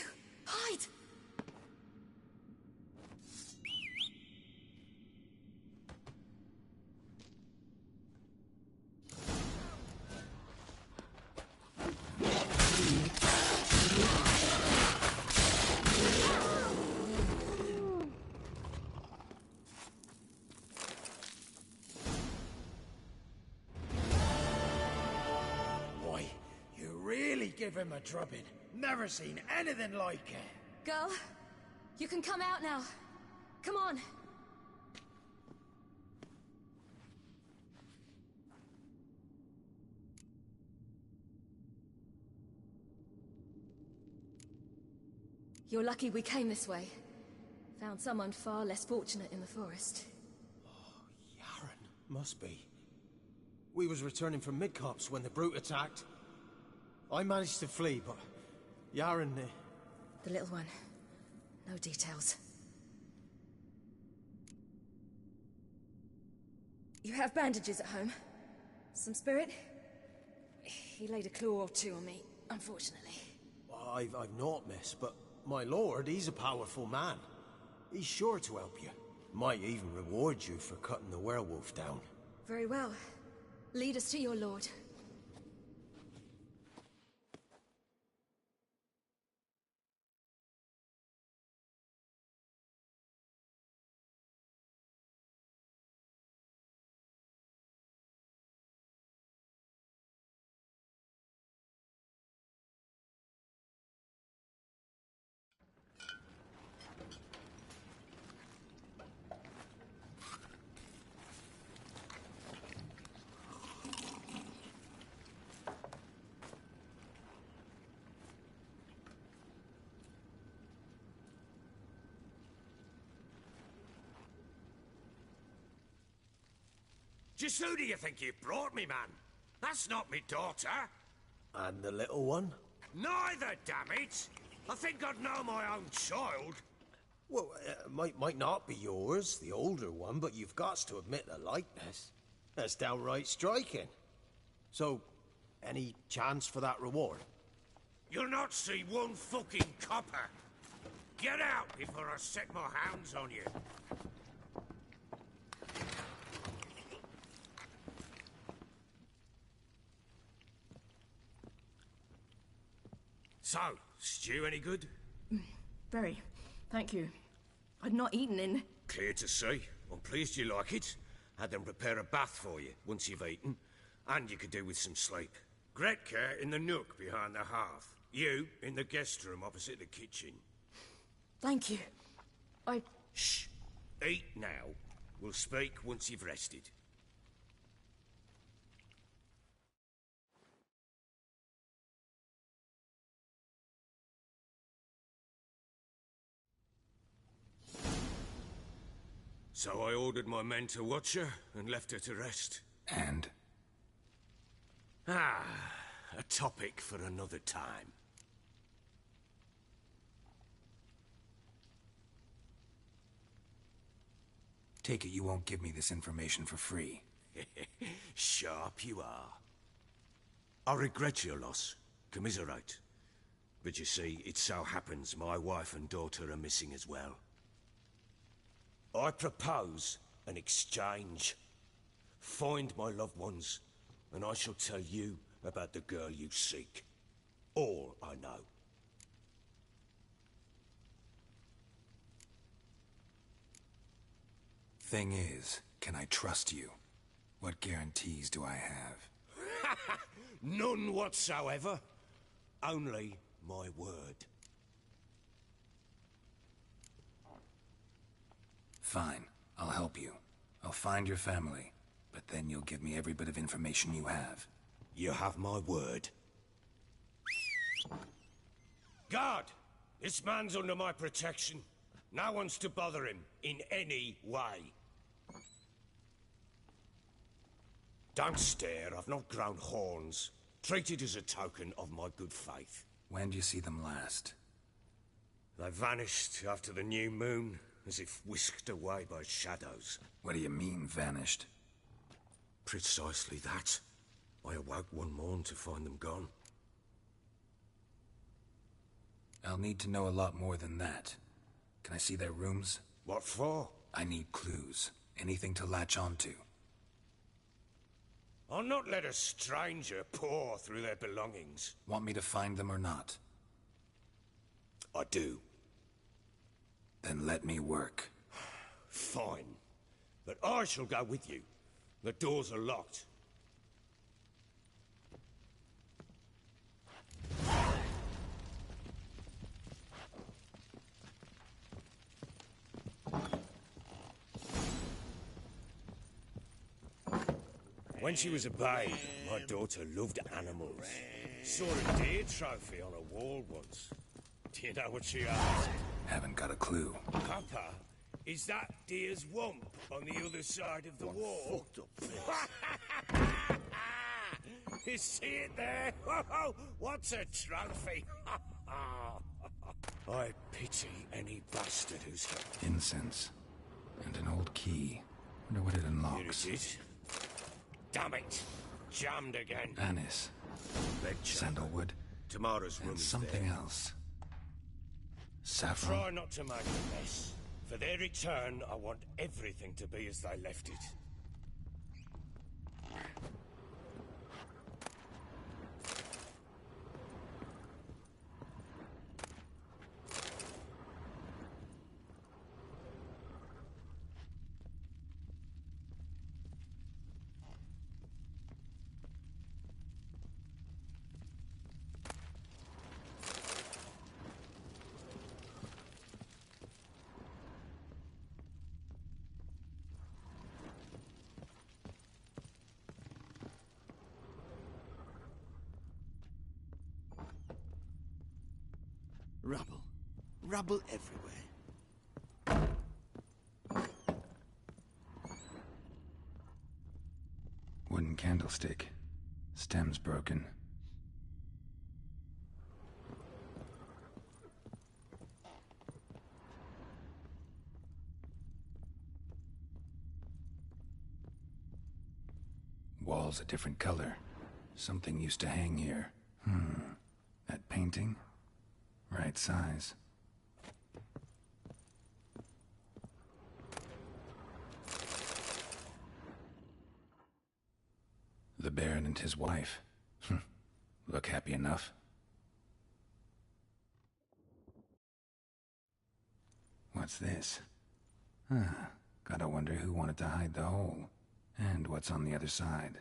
Hide! Boy, you really give him a drubbing. Never seen anything like it. Girl, you can come out now. Come on. You're lucky we came this way. Found someone far less fortunate in the forest. Must be. We was returning from Midcopse when the brute attacked. I managed to flee, but Yaren... The little one. No details. You have bandages at home? Some spirit? He laid a claw or two on me, unfortunately. I've naught, miss, but my lord, he's a powerful man. He's sure to help you. Might even reward you for cutting the werewolf down. Very well. Lead us to your lord. Just who do you think you brought me, man? That's not me daughter. And the little one? Neither, damn it! I think I'd know my own child. Well, might not be yours, the older one, but you've got to admit the likeness. That's downright striking. So, any chance for that reward? You'll not see one fucking copper. Get out before I set my hounds on you. So, stew any good? Very. Thank you. I'd not eaten in... Clear to see. I'm pleased you like it. Had them prepare a bath for you once you've eaten. And you could do with some sleep. Gretka in the nook behind the hearth. You in the guest room opposite the kitchen. Thank you. Shh. Eat now. We'll speak once you've rested. So I ordered my men to watch her and left her to rest. And? A topic for another time. Take it you won't give me this information for free. Sharp you are. I regret your loss. Commiserate. But you see, it so happens my wife and daughter are missing as well. I propose an exchange. Find my loved ones, and I shall tell you about the girl you seek. All I know. Thing is, can I trust you? What guarantees do I have? None whatsoever. Only my word. Fine, I'll help you. I'll find your family, but then you'll give me every bit of information you have. You have my word. Guard! This man's under my protection. No one's to bother him in any way. Don't stare, I've not grown horns. Treat it as a token of my good faith. When do you see them last? They vanished after the new moon, as if whisked away by shadows. What do you mean, vanished? Precisely that. I awoke one morn to find them gone. I'll need to know a lot more than that. Can I see their rooms? What for? I need clues. Anything to latch onto. I'll not let a stranger pore through their belongings. Want me to find them or not? I do. Then let me work. Fine. But I shall go with you. The doors are locked. When she was a babe, my daughter loved animals. Saw a deer trophy on a wall once. Do you know what she asked? Haven't got a clue. Papa, is that Deer's womp on the other side of the wall? Fucked up. You see it there? Oh, what's a trophy? I pity any bastard who's... Incense. And an old key. Wonder what it unlocks. Here it is. Damn it! Jammed again. Anise. Red Sandalwood. Tamara's room And is something there. else. Saffron. Try not to make a mess. For their return, I want everything to be as they left it. Rubble. Rubble everywhere. Wooden candlestick. Stem's broken. Wall's a different color. Something used to hang here. That painting? Right size. The Baron and his wife. Look happy enough. What's this? Gotta wonder who wanted to hide the hole. And what's on the other side.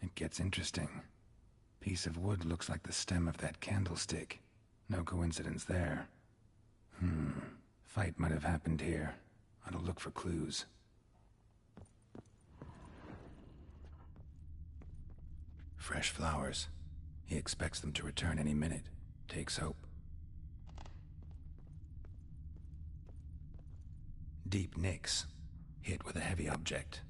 It gets interesting. Piece of wood looks like the stem of that candlestick. No coincidence there. Fight might have happened here. Ought to look for clues. Fresh flowers. He expects them to return any minute. Takes hope. Deep nicks. Hit with a heavy object.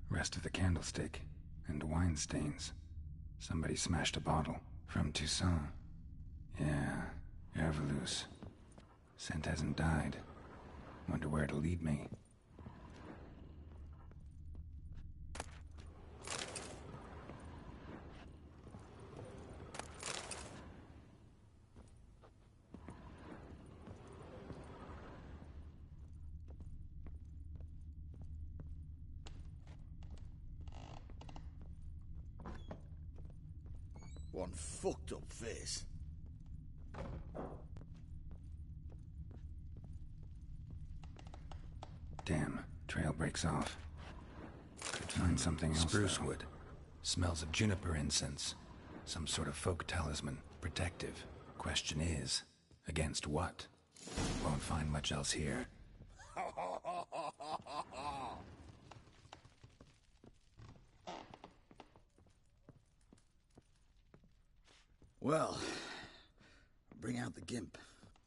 Rest of the candlestick. And wine stains. Somebody smashed a bottle. From Toussaint. Yeah, Herveloos. Scent hasn't died. Wonder where it'll lead me. One fucked up face. Damn, trail breaks off. Could find something else. Spruce wood. Smells of juniper incense. Some sort of folk talisman. Protective. Question is, against what? Won't find much else here. Well, bring out the gimp.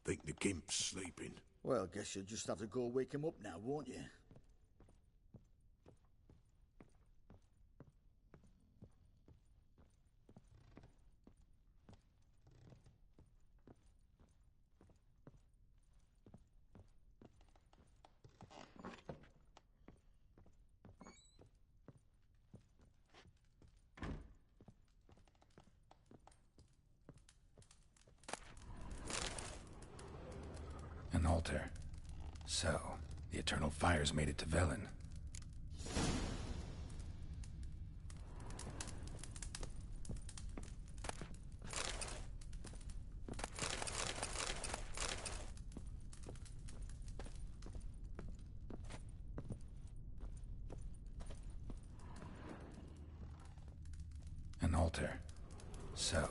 Think the gimp's sleeping? Well, guess you'll just have to go wake him up now, won't you? An altar. So, the Eternal Fires made it to Velen. altar. So,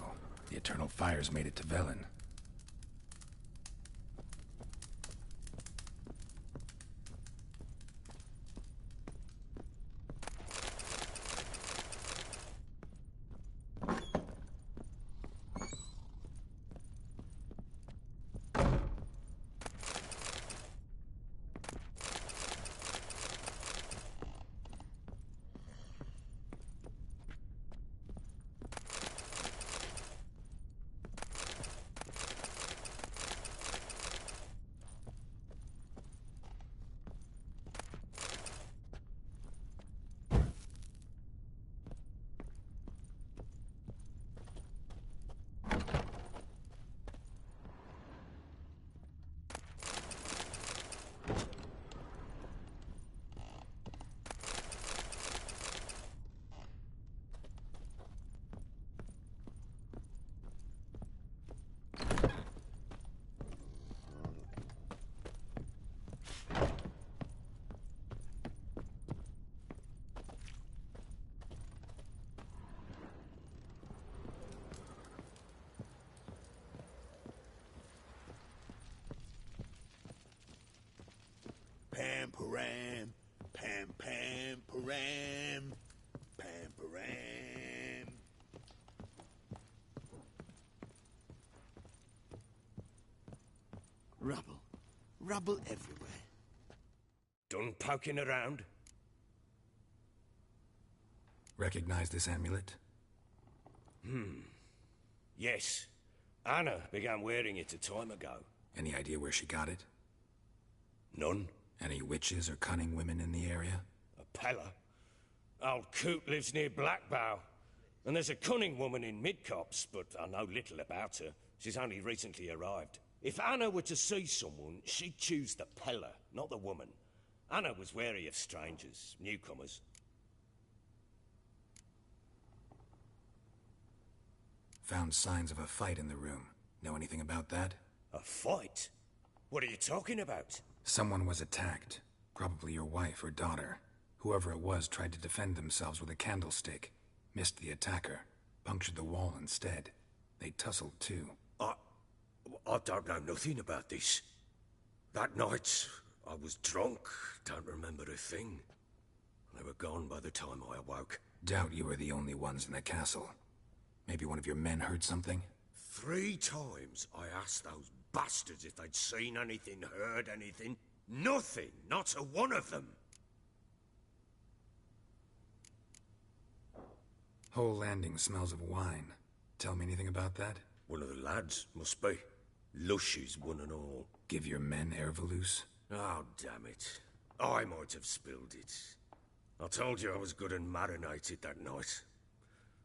the Eternal Fires made it to Velen. Pam param, pam pam param, pam param. Rubble. Rubble everywhere. Done poking around? Recognize this amulet? Yes. Anna began wearing it a time ago. Any idea where she got it? None. Any witches or cunning women in the area? A Pella? Old Coot lives near Blackbow. And there's a cunning woman in Midcopse, but I know little about her. She's only recently arrived. If Anna were to see someone, she'd choose the Pella, not the woman. Anna was wary of strangers, newcomers. Found signs of a fight in the room. Know anything about that? A fight? What are you talking about? Someone was attacked. Probably your wife or daughter. Whoever it was tried to defend themselves with a candlestick. Missed the attacker. Punctured the wall instead. They tussled too. I don't know nothing about this. That night, I was drunk. Don't remember a thing. They were gone by the time I awoke. Doubt you were the only ones in the castle. Maybe one of your men heard something? 3 times I asked those bastards if they'd seen anything, heard anything. Nothing, not a one of them. Whole landing smells of wine. Tell me anything about that? One of the lads, must be. Lushes, one and all. Give your men Ervelus? Oh, damn it. I might have spilled it. I told you I was good and marinated that night.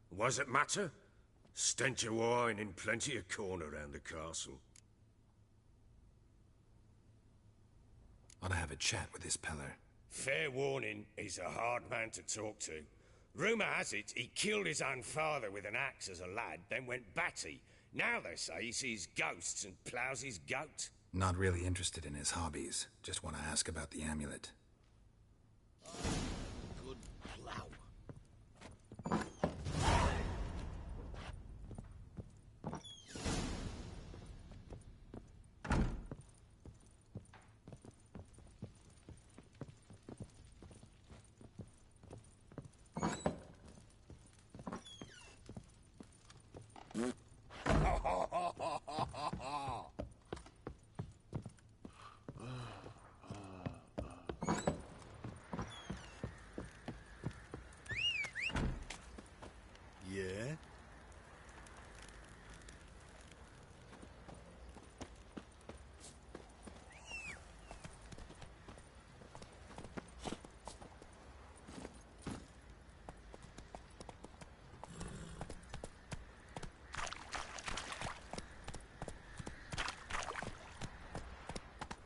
What does it matter? Stench of wine in plenty of corn around the castle. Ought to have a chat with this Peller. Fair warning, he's a hard man to talk to. Rumour has it he killed his own father with an axe as a lad, then went batty. Now they say he sees ghosts and ploughs his goat. Not really interested in his hobbies. Just want to ask about the amulet. Good plough. Yeah?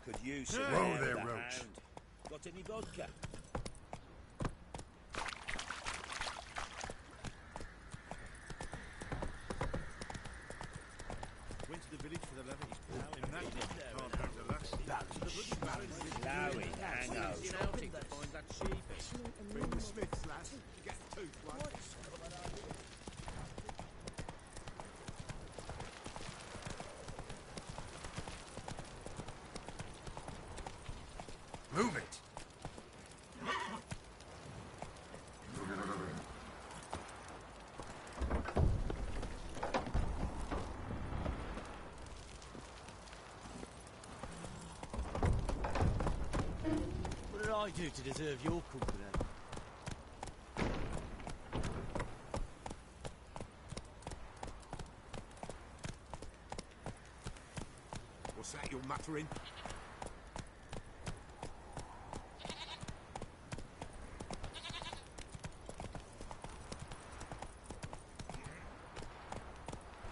Could use some Whoa air there, with a Roach. hand. Got any vodka? Went to the village for the leather. And that can't hurt the lass. Lowy, hang out. Bring the smith's lass. Get 2 blokes. Move it! What did I do to deserve your company? What's that you're muttering?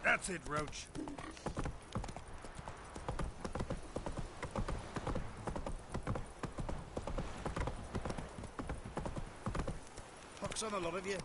That's it, Roach. Pox on a lot of you.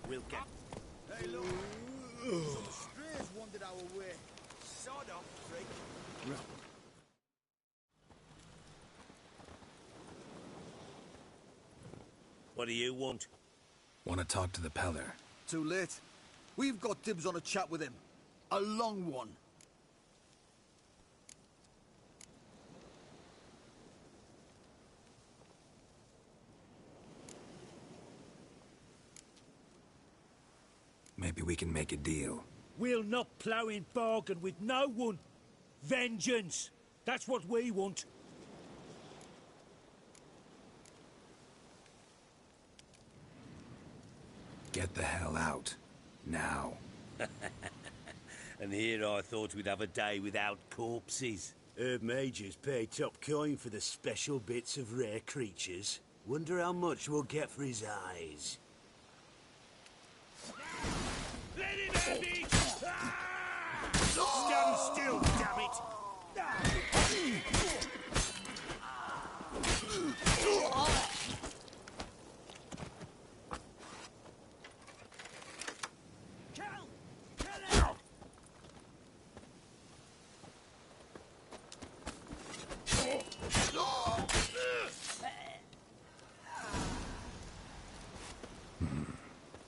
We'll get... Hey, look. Some strays wandered our way. Sod off, freak. What do you want? Want to talk to the Peller. Too late. We've got dibs on a chat with him. A long one. Maybe we can make a deal. We'll not plough in bargain with no one. Vengeance. That's what we want. Get the hell out. Now. And here I thought we'd have a day without corpses. Herb Majors pay top coin for the special bits of rare creatures. Wonder how much we'll get for his eyes. Let him have it! Stand still, damn it!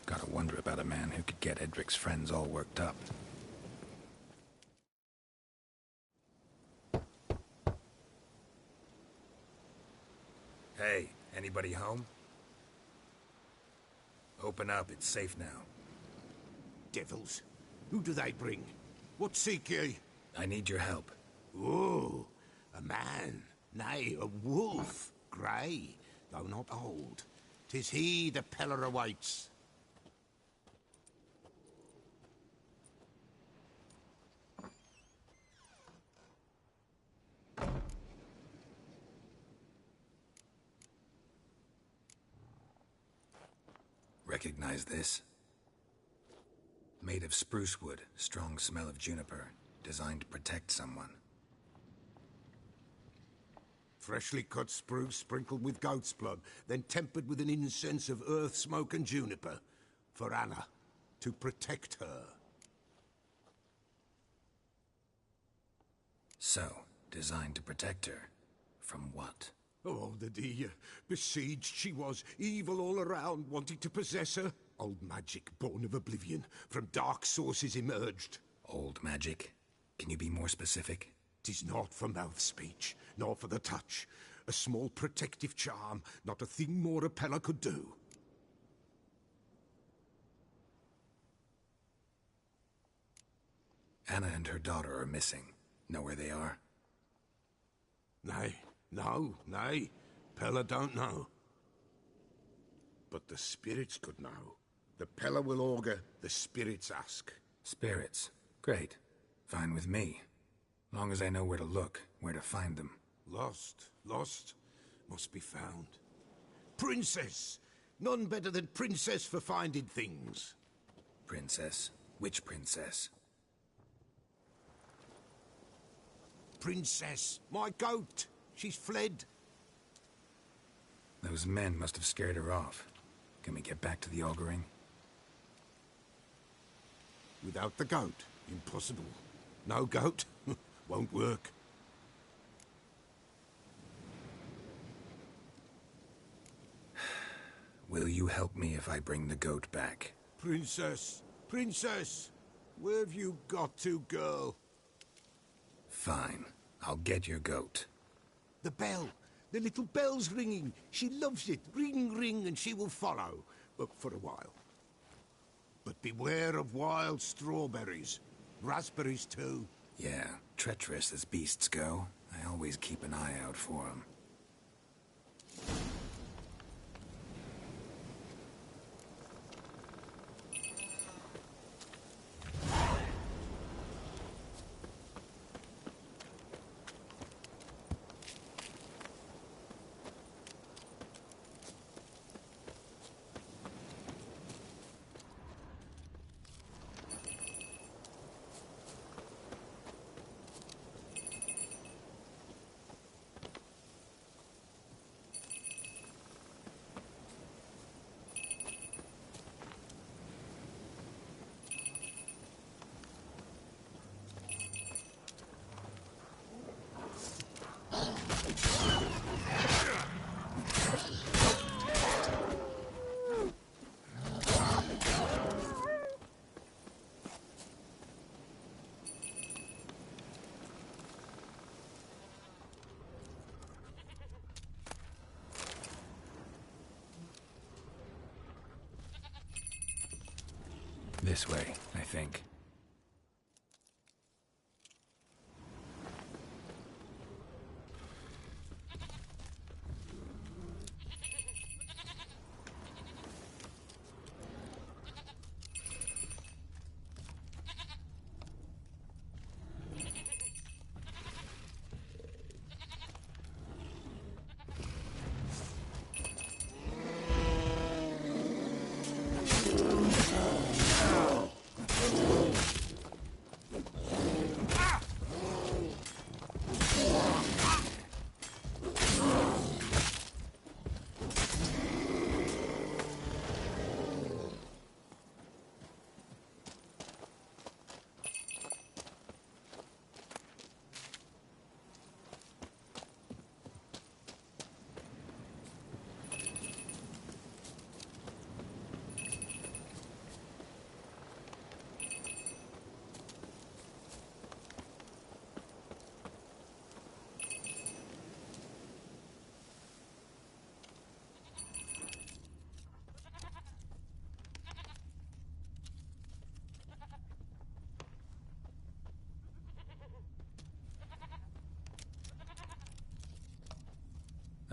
Gotta wonder about a man who could get Edric's friends all worked up. Hey, anybody home? Open up, it's safe now. Devils. Who do they bring? What seek ye? I need your help. Oh, a man. Nay, a wolf. Grey, though not old. 'Tis he the Peller awaits. Recognize this? Made of spruce wood, strong smell of juniper, designed to protect someone. Freshly cut spruce sprinkled with goat's blood, then tempered with an incense of earth, smoke and juniper. For Anna, to protect her. So, designed to protect her. From what? Oh, the besieged she was, evil all around, wanting to possess her. Old magic, born of oblivion, from dark sources emerged. Old magic? Can you be more specific? 'Tis not for mouth speech, nor for the touch. A small protective charm, not a thing more Apella could do. Anna and her daughter are missing. Know where they are? Nay, nay. Pella don't know. But the spirits could know. The Pella will augur, the spirits ask. Spirits? Great. Fine with me. Long as I know where to look, where to find them. Lost, must be found. Princess! None better than Princess for finding things. Princess? Which princess? Princess, my goat. She's fled. Those men must have scared her off. Can we get back to the auguring? Without the goat, impossible. No goat, won't work. Will you help me if I bring the goat back? Princess, where have you got to, girl? Fine. I'll get your goat. The bell. The little bell's ringing. She loves it. Ring, ring, and she will follow. But for a while. But beware of wild strawberries. Raspberries, too. Yeah, treacherous as beasts go. I always keep an eye out for them. This way, I think.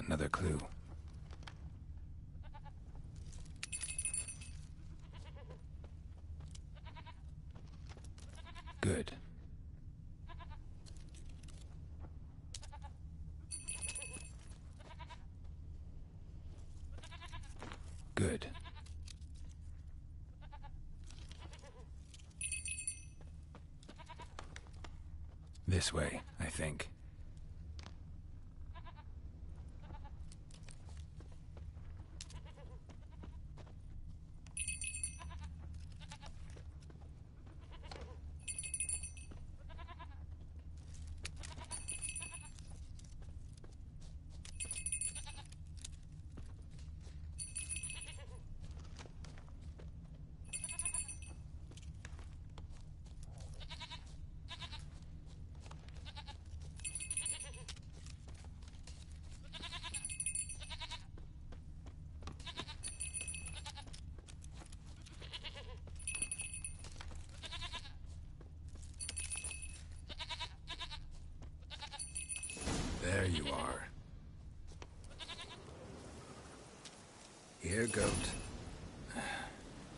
Another clue. Good. Good. This way, I think. Here, goat.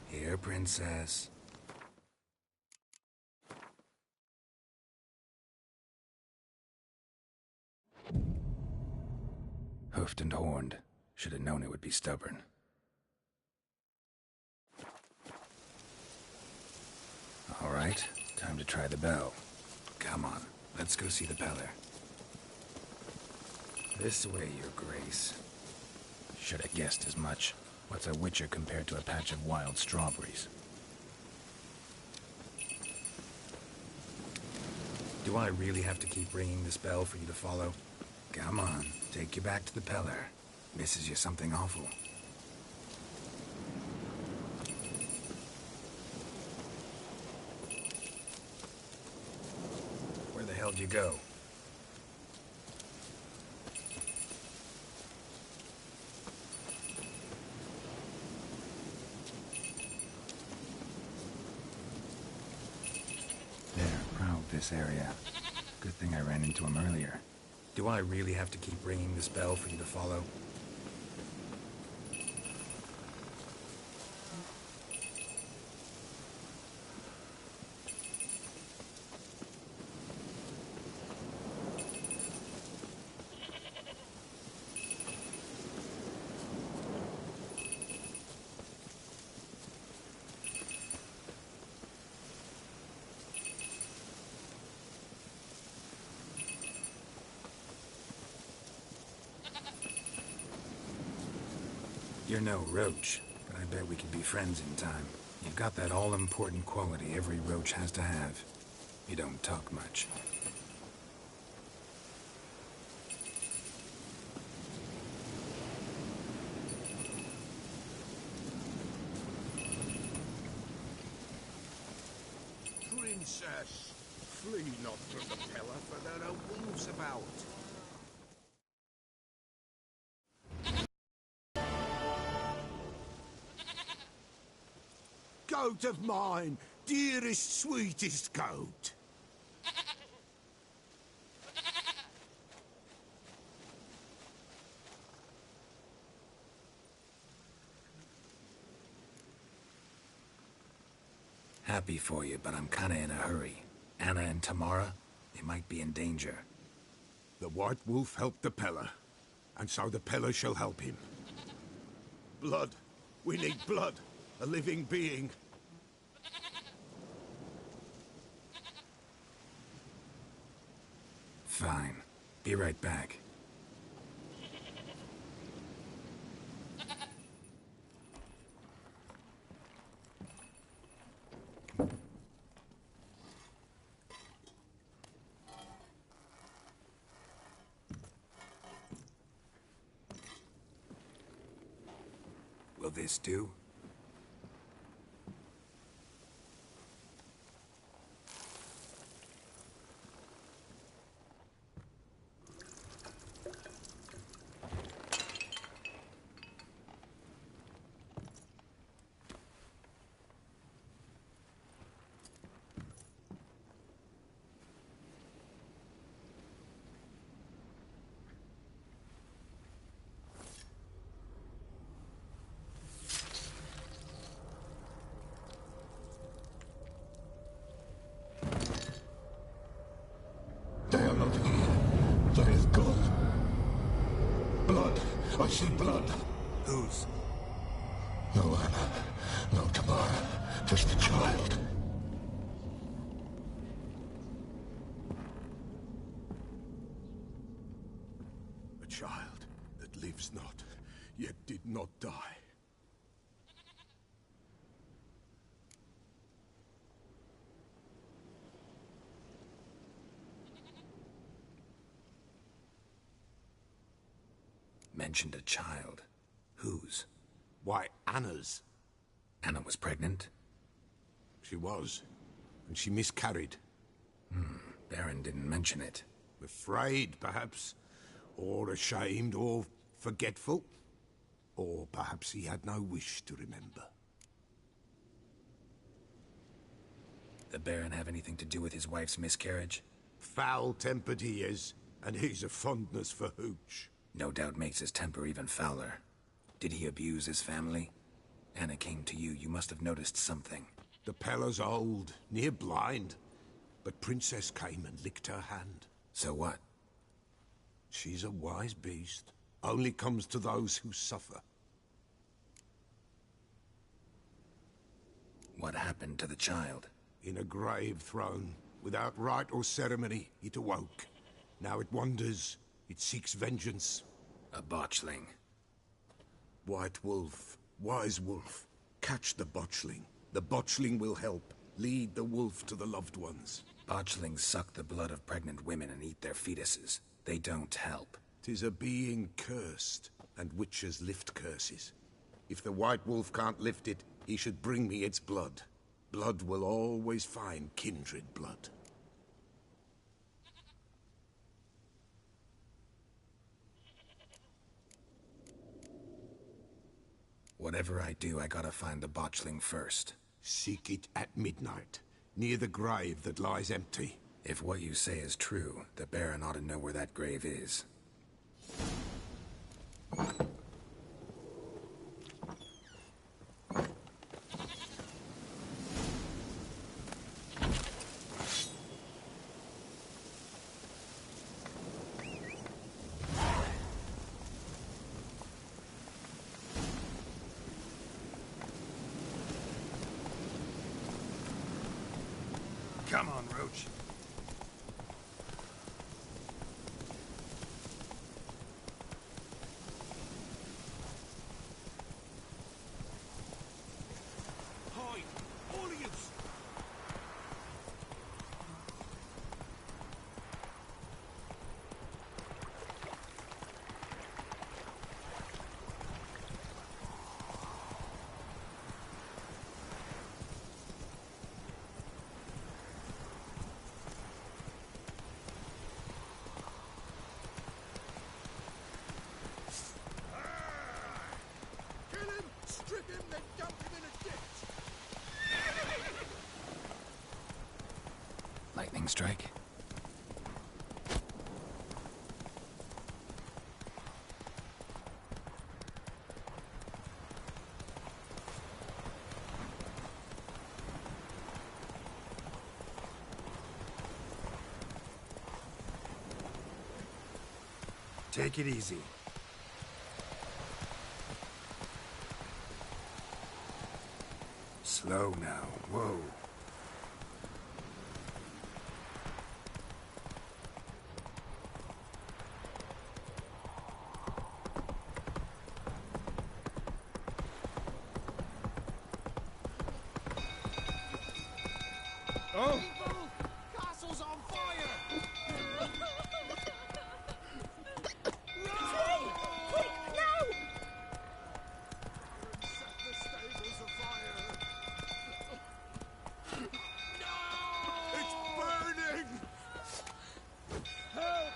Here, princess. Hoofed and horned. Should have known it would be stubborn. All right, time to try the bell. Come on, let's go see the Peller. This way, Your Grace. Should have guessed as much. What's a witcher compared to a patch of wild strawberries? Do I really have to keep ringing this bell for you to follow? Come on, take you back to the Peller. Misses you something awful. Where the hell'd you go? There, proud this area. Good thing I ran into him earlier. Do I really have to keep ringing this bell for you to follow? You're no roach, but I bet we could be friends in time. You've got that all-important quality every roach has to have. You don't talk much. Princess, flee not from the Peller, for there are wolves about. Goat of mine, dearest, sweetest goat. Happy for you, but I'm kinda in a hurry. Anna and Tamara, they might be in danger. The White Wolf helped the Peller, and so the Peller shall help him. Blood. We need blood. A living being. Fine. Be right back. Will this do? They are not here. They is gone. Blood. I see blood. Whose? No Anna. No Tamara. Just a child. A child that lives not, yet did not die. Mentioned a child. Whose? Why, Anna's. Anna was pregnant? She was. And she miscarried. Baron didn't mention it. Afraid, perhaps. Or ashamed, or forgetful. Or perhaps he had no wish to remember. The Baron have anything to do with his wife's miscarriage? Foul-tempered he is, and he's a fondness for hooch. No doubt makes his temper even fouler. Did he abuse his family? Anna came to you. You must have noticed something. The Pella's old, near blind. But Princess came and licked her hand. So what? She's a wise beast. Only comes to those who suffer. What happened to the child? In a grave thrown. Without rite or ceremony, it awoke. Now it wanders. It seeks vengeance. A botchling. White Wolf. Wise Wolf. Catch the botchling. The botchling will help. Lead the wolf to the loved ones. Botchlings suck the blood of pregnant women and eat their fetuses. They don't help. 'Tis a being cursed, and witches lift curses. If the White Wolf can't lift it, he should bring me its blood. Blood will always find kindred blood. Whatever I do, I gotta find the botchling first. Seek it at midnight, near the grave that lies empty. If what you say is true, the Baron ought to know where that grave is. Come on, Roach. Hide! All of you! Kill him! Strip him, then dump him in a ditch! Lightning strike? Take it easy. Slow now. Whoa. Oh! Castle's on fire! Quick, no! Set the stables afire! No! It's burning! Help!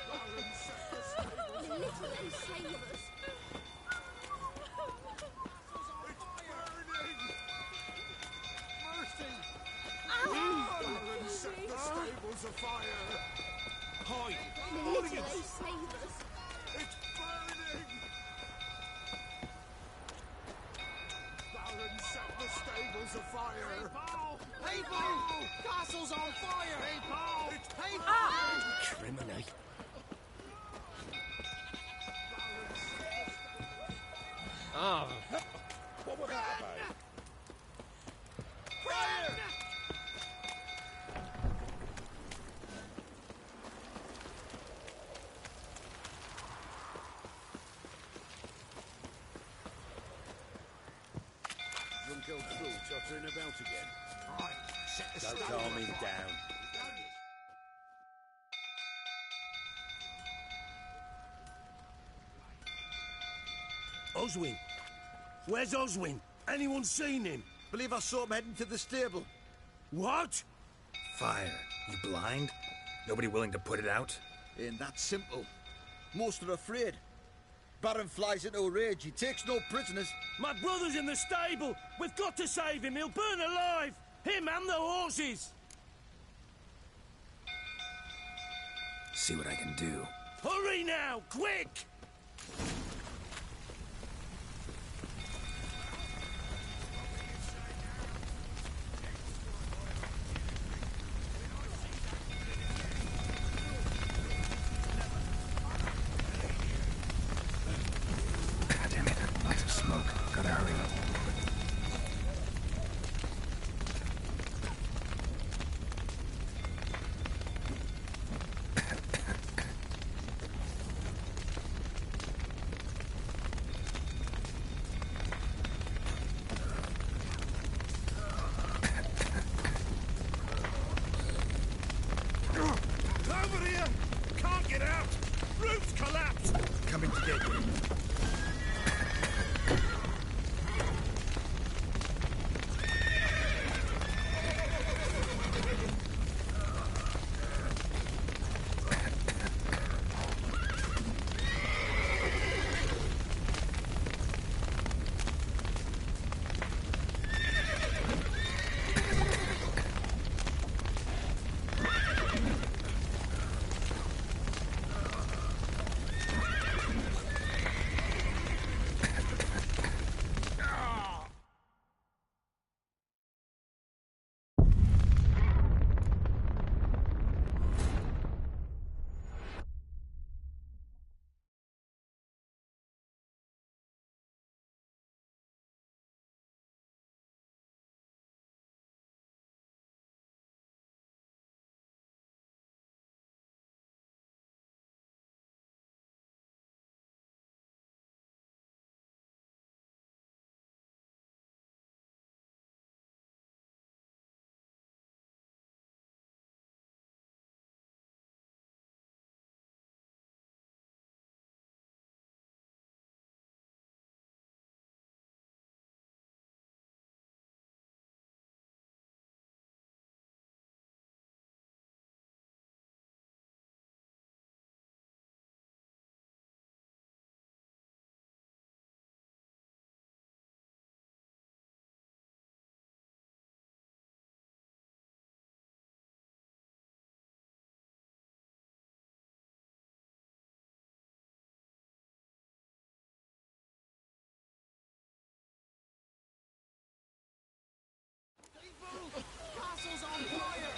Baron, set the stables You literally save us. Baron, set the stables afire! Hide! You All of you! literally save us. It's burning! Baron, set the stables afire! Hey, Paul! Hey, Paul! Castle's on fire! Hey, Paul! It's Paul! Criminy! Ah, What was that about? Fire! Drunk old fool tottering about again. Right, set the Don't stables calm him afire. down. Oswin! Where's Oswin? Anyone seen him? Believe I saw him heading to the stable. What? Fire. You blind? Nobody willing to put it out? Ain't that simple. Most are afraid. Baron flies into a rage. He takes no prisoners. My brother's in the stable! We've got to save him! He'll burn alive! Him and the horses! See what I can do. Hurry now! Quick! smoke. Gotta hurry. Over here! Can't get out! Roof's collapsed! Coming to get you.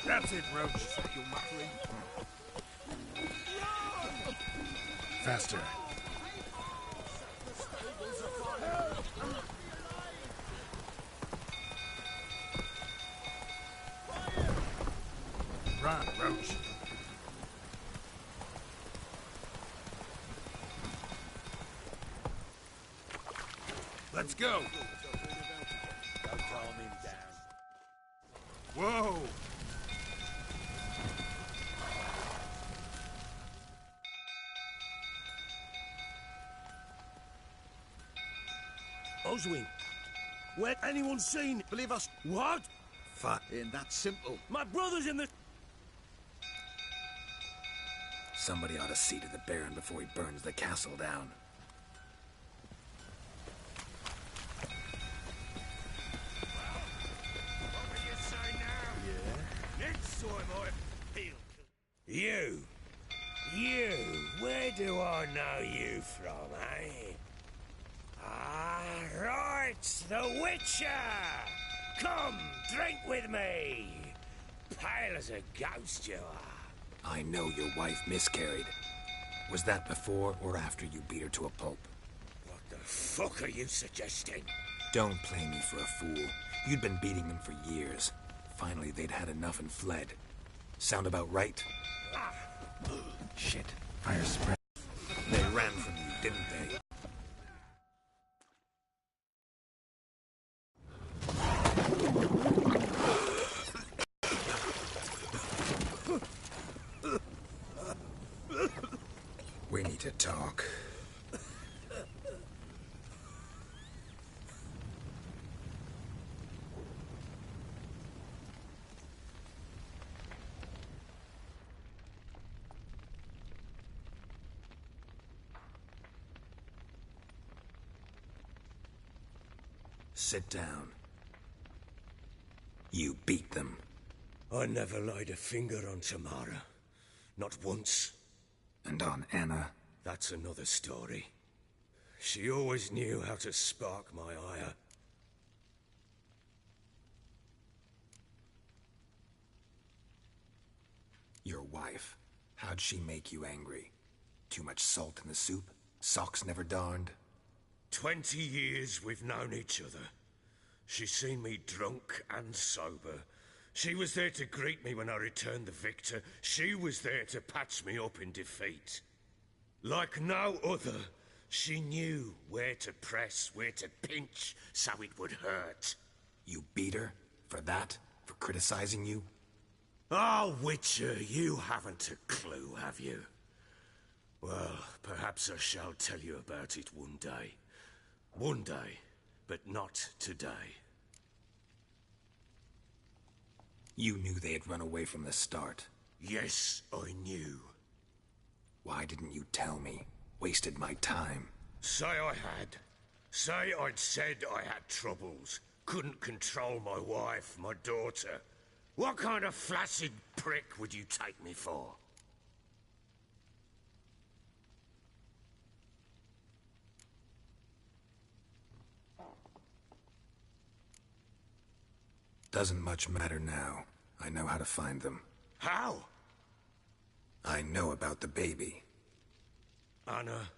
That's it, Roach. Faster. Run, Roach. Let's go. Don't calm him down. Whoa! Oswin, where anyone seen? Believe us. What? Fat ain't that simple. My brother's in the... Somebody ought to see to the Baron before he burns the castle down. You, where do I know you from, eh? Ah, right, the Witcher! Come, drink with me! Pale as a ghost you are. I know your wife miscarried. Was that before or after you beat her to a pulp? What the fuck are you suggesting? Don't play me for a fool. You'd been beating them for years. Finally, they'd had enough and fled. Sound about right? Shit. Fire spread. They ran from you, didn't they? We need to talk. Sit down. You beat them. I never laid a finger on Tamara. Not once. And on Anna? That's another story. She always knew how to spark my ire. Your wife. How'd she make you angry? Too much salt in the soup? Socks never darned? 20 years we've known each other. She's seen me drunk and sober. She was there to greet me when I returned the victor. She was there to patch me up in defeat. Like no other, she knew where to press, where to pinch, so it would hurt. You beat her? For that? For criticizing you? Oh, Witcher, you haven't a clue, have you? Well, perhaps I shall tell you about it one day. One day, but not today. You knew they had run away from the start. Yes, I knew. Why didn't you tell me? Wasted my time. Say I had. Say I'd said I had troubles. Couldn't control my wife, my daughter. What kind of flaccid prick would you take me for? Doesn't much matter now. I know how to find them. How? I know about the baby. Anna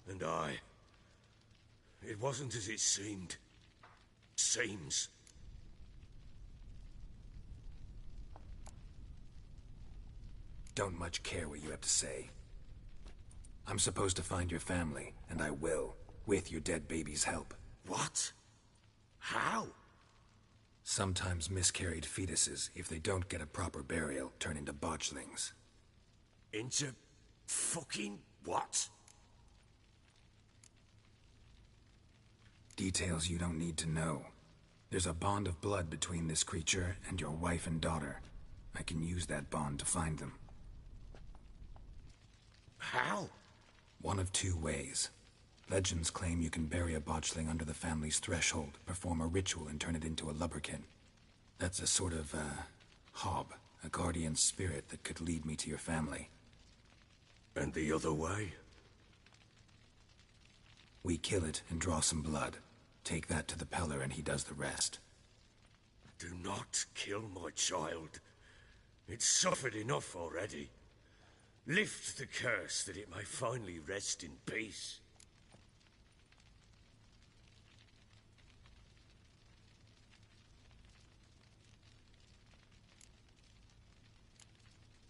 and I. It wasn't as it seemed. Seems. Don't much care what you have to say. I'm supposed to find your family, and I will, with your dead baby's help. What? How? Sometimes miscarried fetuses, if they don't get a proper burial, turn into botchlings. Into fucking what? Details you don't need to know. There's a bond of blood between this creature and your wife and daughter. I can use that bond to find them. How? One of two ways. Legends claim you can bury a botchling under the family's threshold, perform a ritual, and turn it into a lubberkin. That's a sort of, hob, a guardian spirit that could lead me to your family. And the other way? We kill it and draw some blood. Take that to the Peller and he does the rest. Do not kill my child. It's suffered enough already. Lift the curse that it may finally rest in peace.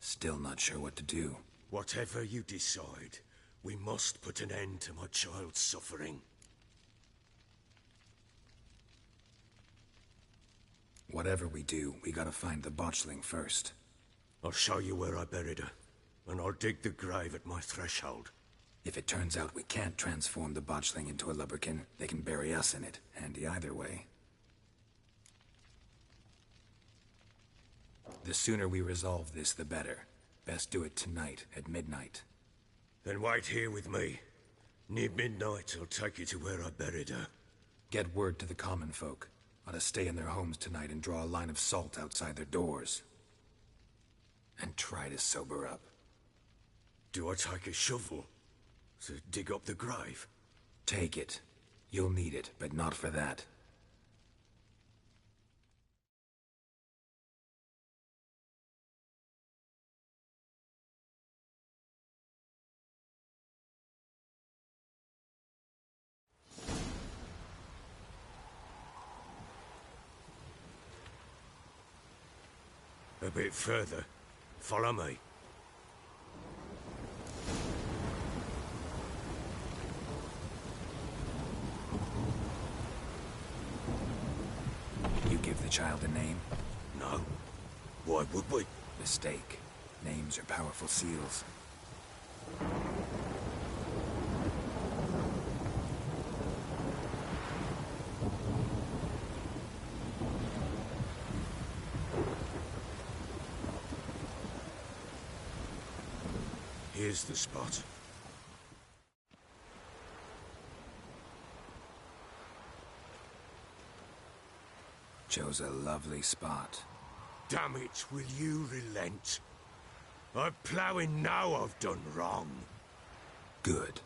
Still not sure what to do. Whatever you decide, we must put an end to my child's suffering. Whatever we do, we gotta find the botchling first. I'll show you where I buried her, and I'll dig the grave at my threshold. If it turns out we can't transform the botchling into a lubberkin, they can bury us in it. Handy either way. The sooner we resolve this, the better. Best do it tonight, at midnight. Then wait here with me. Near midnight, I'll take you to where I buried her. Get word to the common folk. Ought to stay in their homes tonight and draw a line of salt outside their doors. And try to sober up. Do I take a shovel to dig up the grave? Take it. You'll need it, but not for that. A bit further. Follow me. You give the child a name? No. Why would we? Mistake. Names are powerful seals. Here's the spot. Chose a lovely spot. Damn it, will you relent? I'm ploughing now I've done wrong. Good.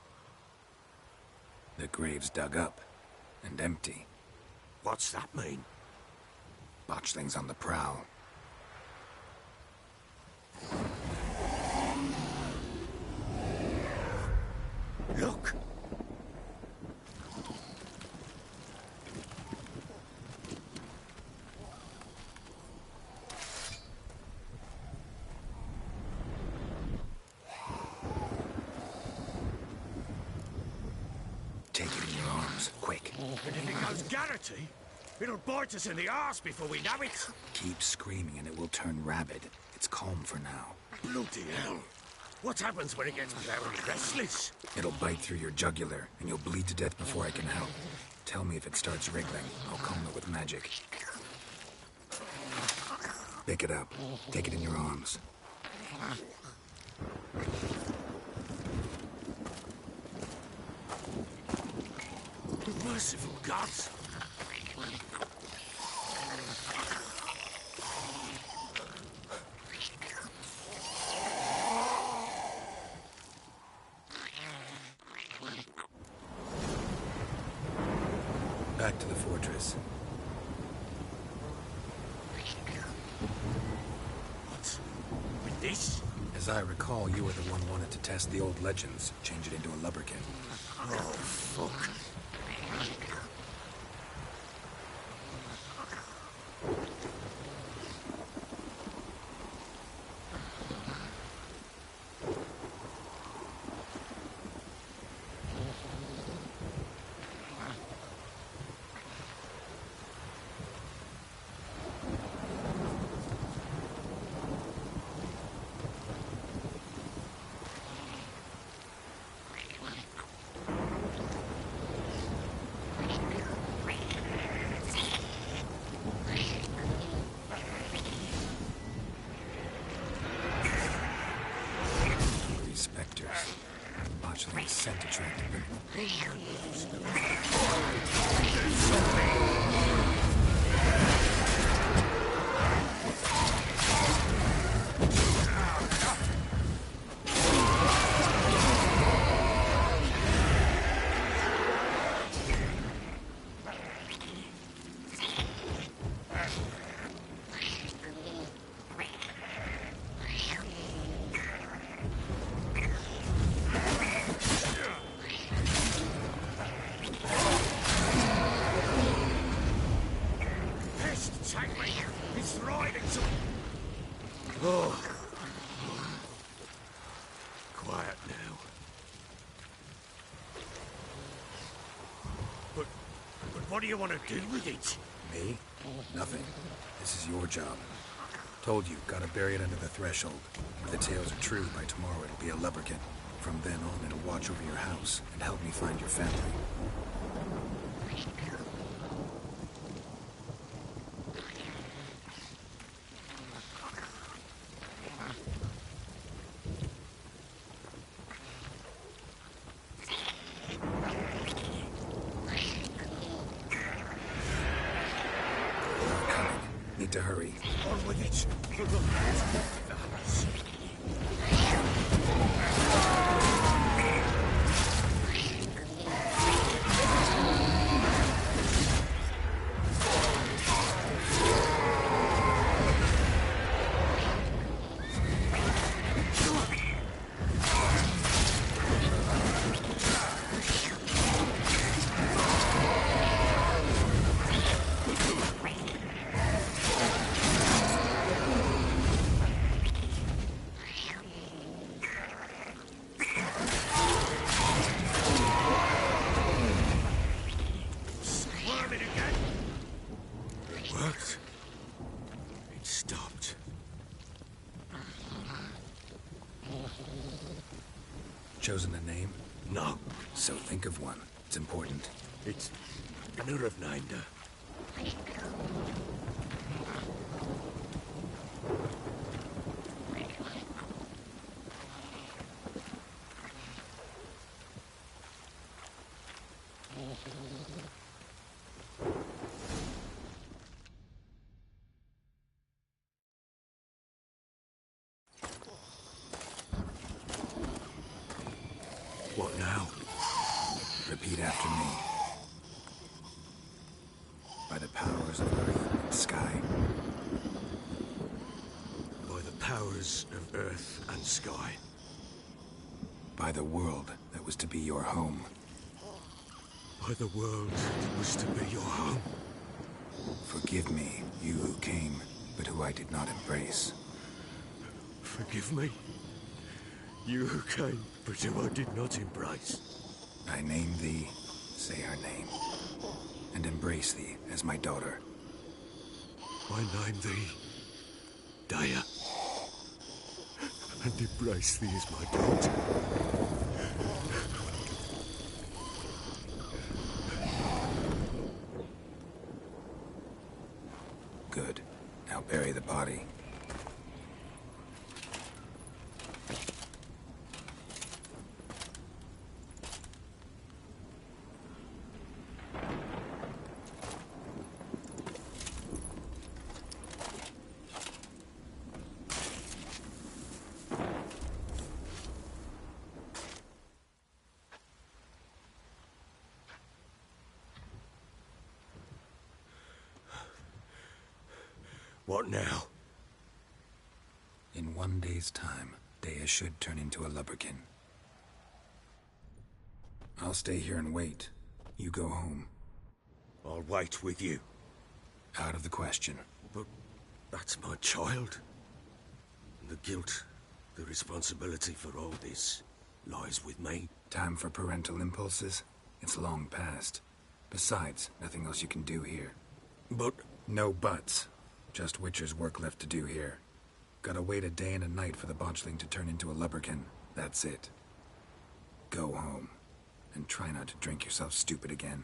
The grave's dug up and empty. What's that mean? Botchling's on the prowl. Look! goes. Quick. And if it goes Garrity, it'll bite us in the arse before we know it. Keep screaming and it will turn rabid. It's calm for now. Bloody hell. What happens when it gets very restless? It'll bite through your jugular, and you'll bleed to death before I can help. Tell me if it starts wriggling. I'll calm it with magic. Pick it up. Take it in your arms. Merciful gods! Back to the fortress. What? With this? As I recall, you were the one wanted to test the old legends, change it into a lubberkin. Oh, fuck. Scent attracted them. Quiet now. But what do you want to do with it? Me? Nothing. This is your job. Told you, gotta bury it under the threshold. If the tales are true, by tomorrow it'll be a lubberkin. From then on, it'll watch over your house and help me find your family. Need to hurry. On with it. Chosen a name? No. So think of one. It's important. It's Nuravnainda. What now? Repeat after me. By the powers of earth and sky. By the powers of earth and sky. By the world that was to be your home. By the world that was to be your home. Forgive me, you who came, but who I did not embrace. Forgive me, you who came, but who I did not embrace. I name thee Say her name, and embrace thee as my daughter. I name thee Daya, and embrace thee as my daughter. Good. Now bury the body. What now? In 1 day's time, Daya should turn into a lubberkin. I'll stay here and wait. You go home. I'll wait with you. Out of the question. But that's my child. And the guilt, the responsibility for all this lies with me. Time for parental impulses? It's long past. Besides, nothing else you can do here. But... No buts. Just Witcher's work left to do here. Gotta wait a day and a night for the botchling to turn into a lubberkin. That's it. Go home. And try not to drink yourself stupid again.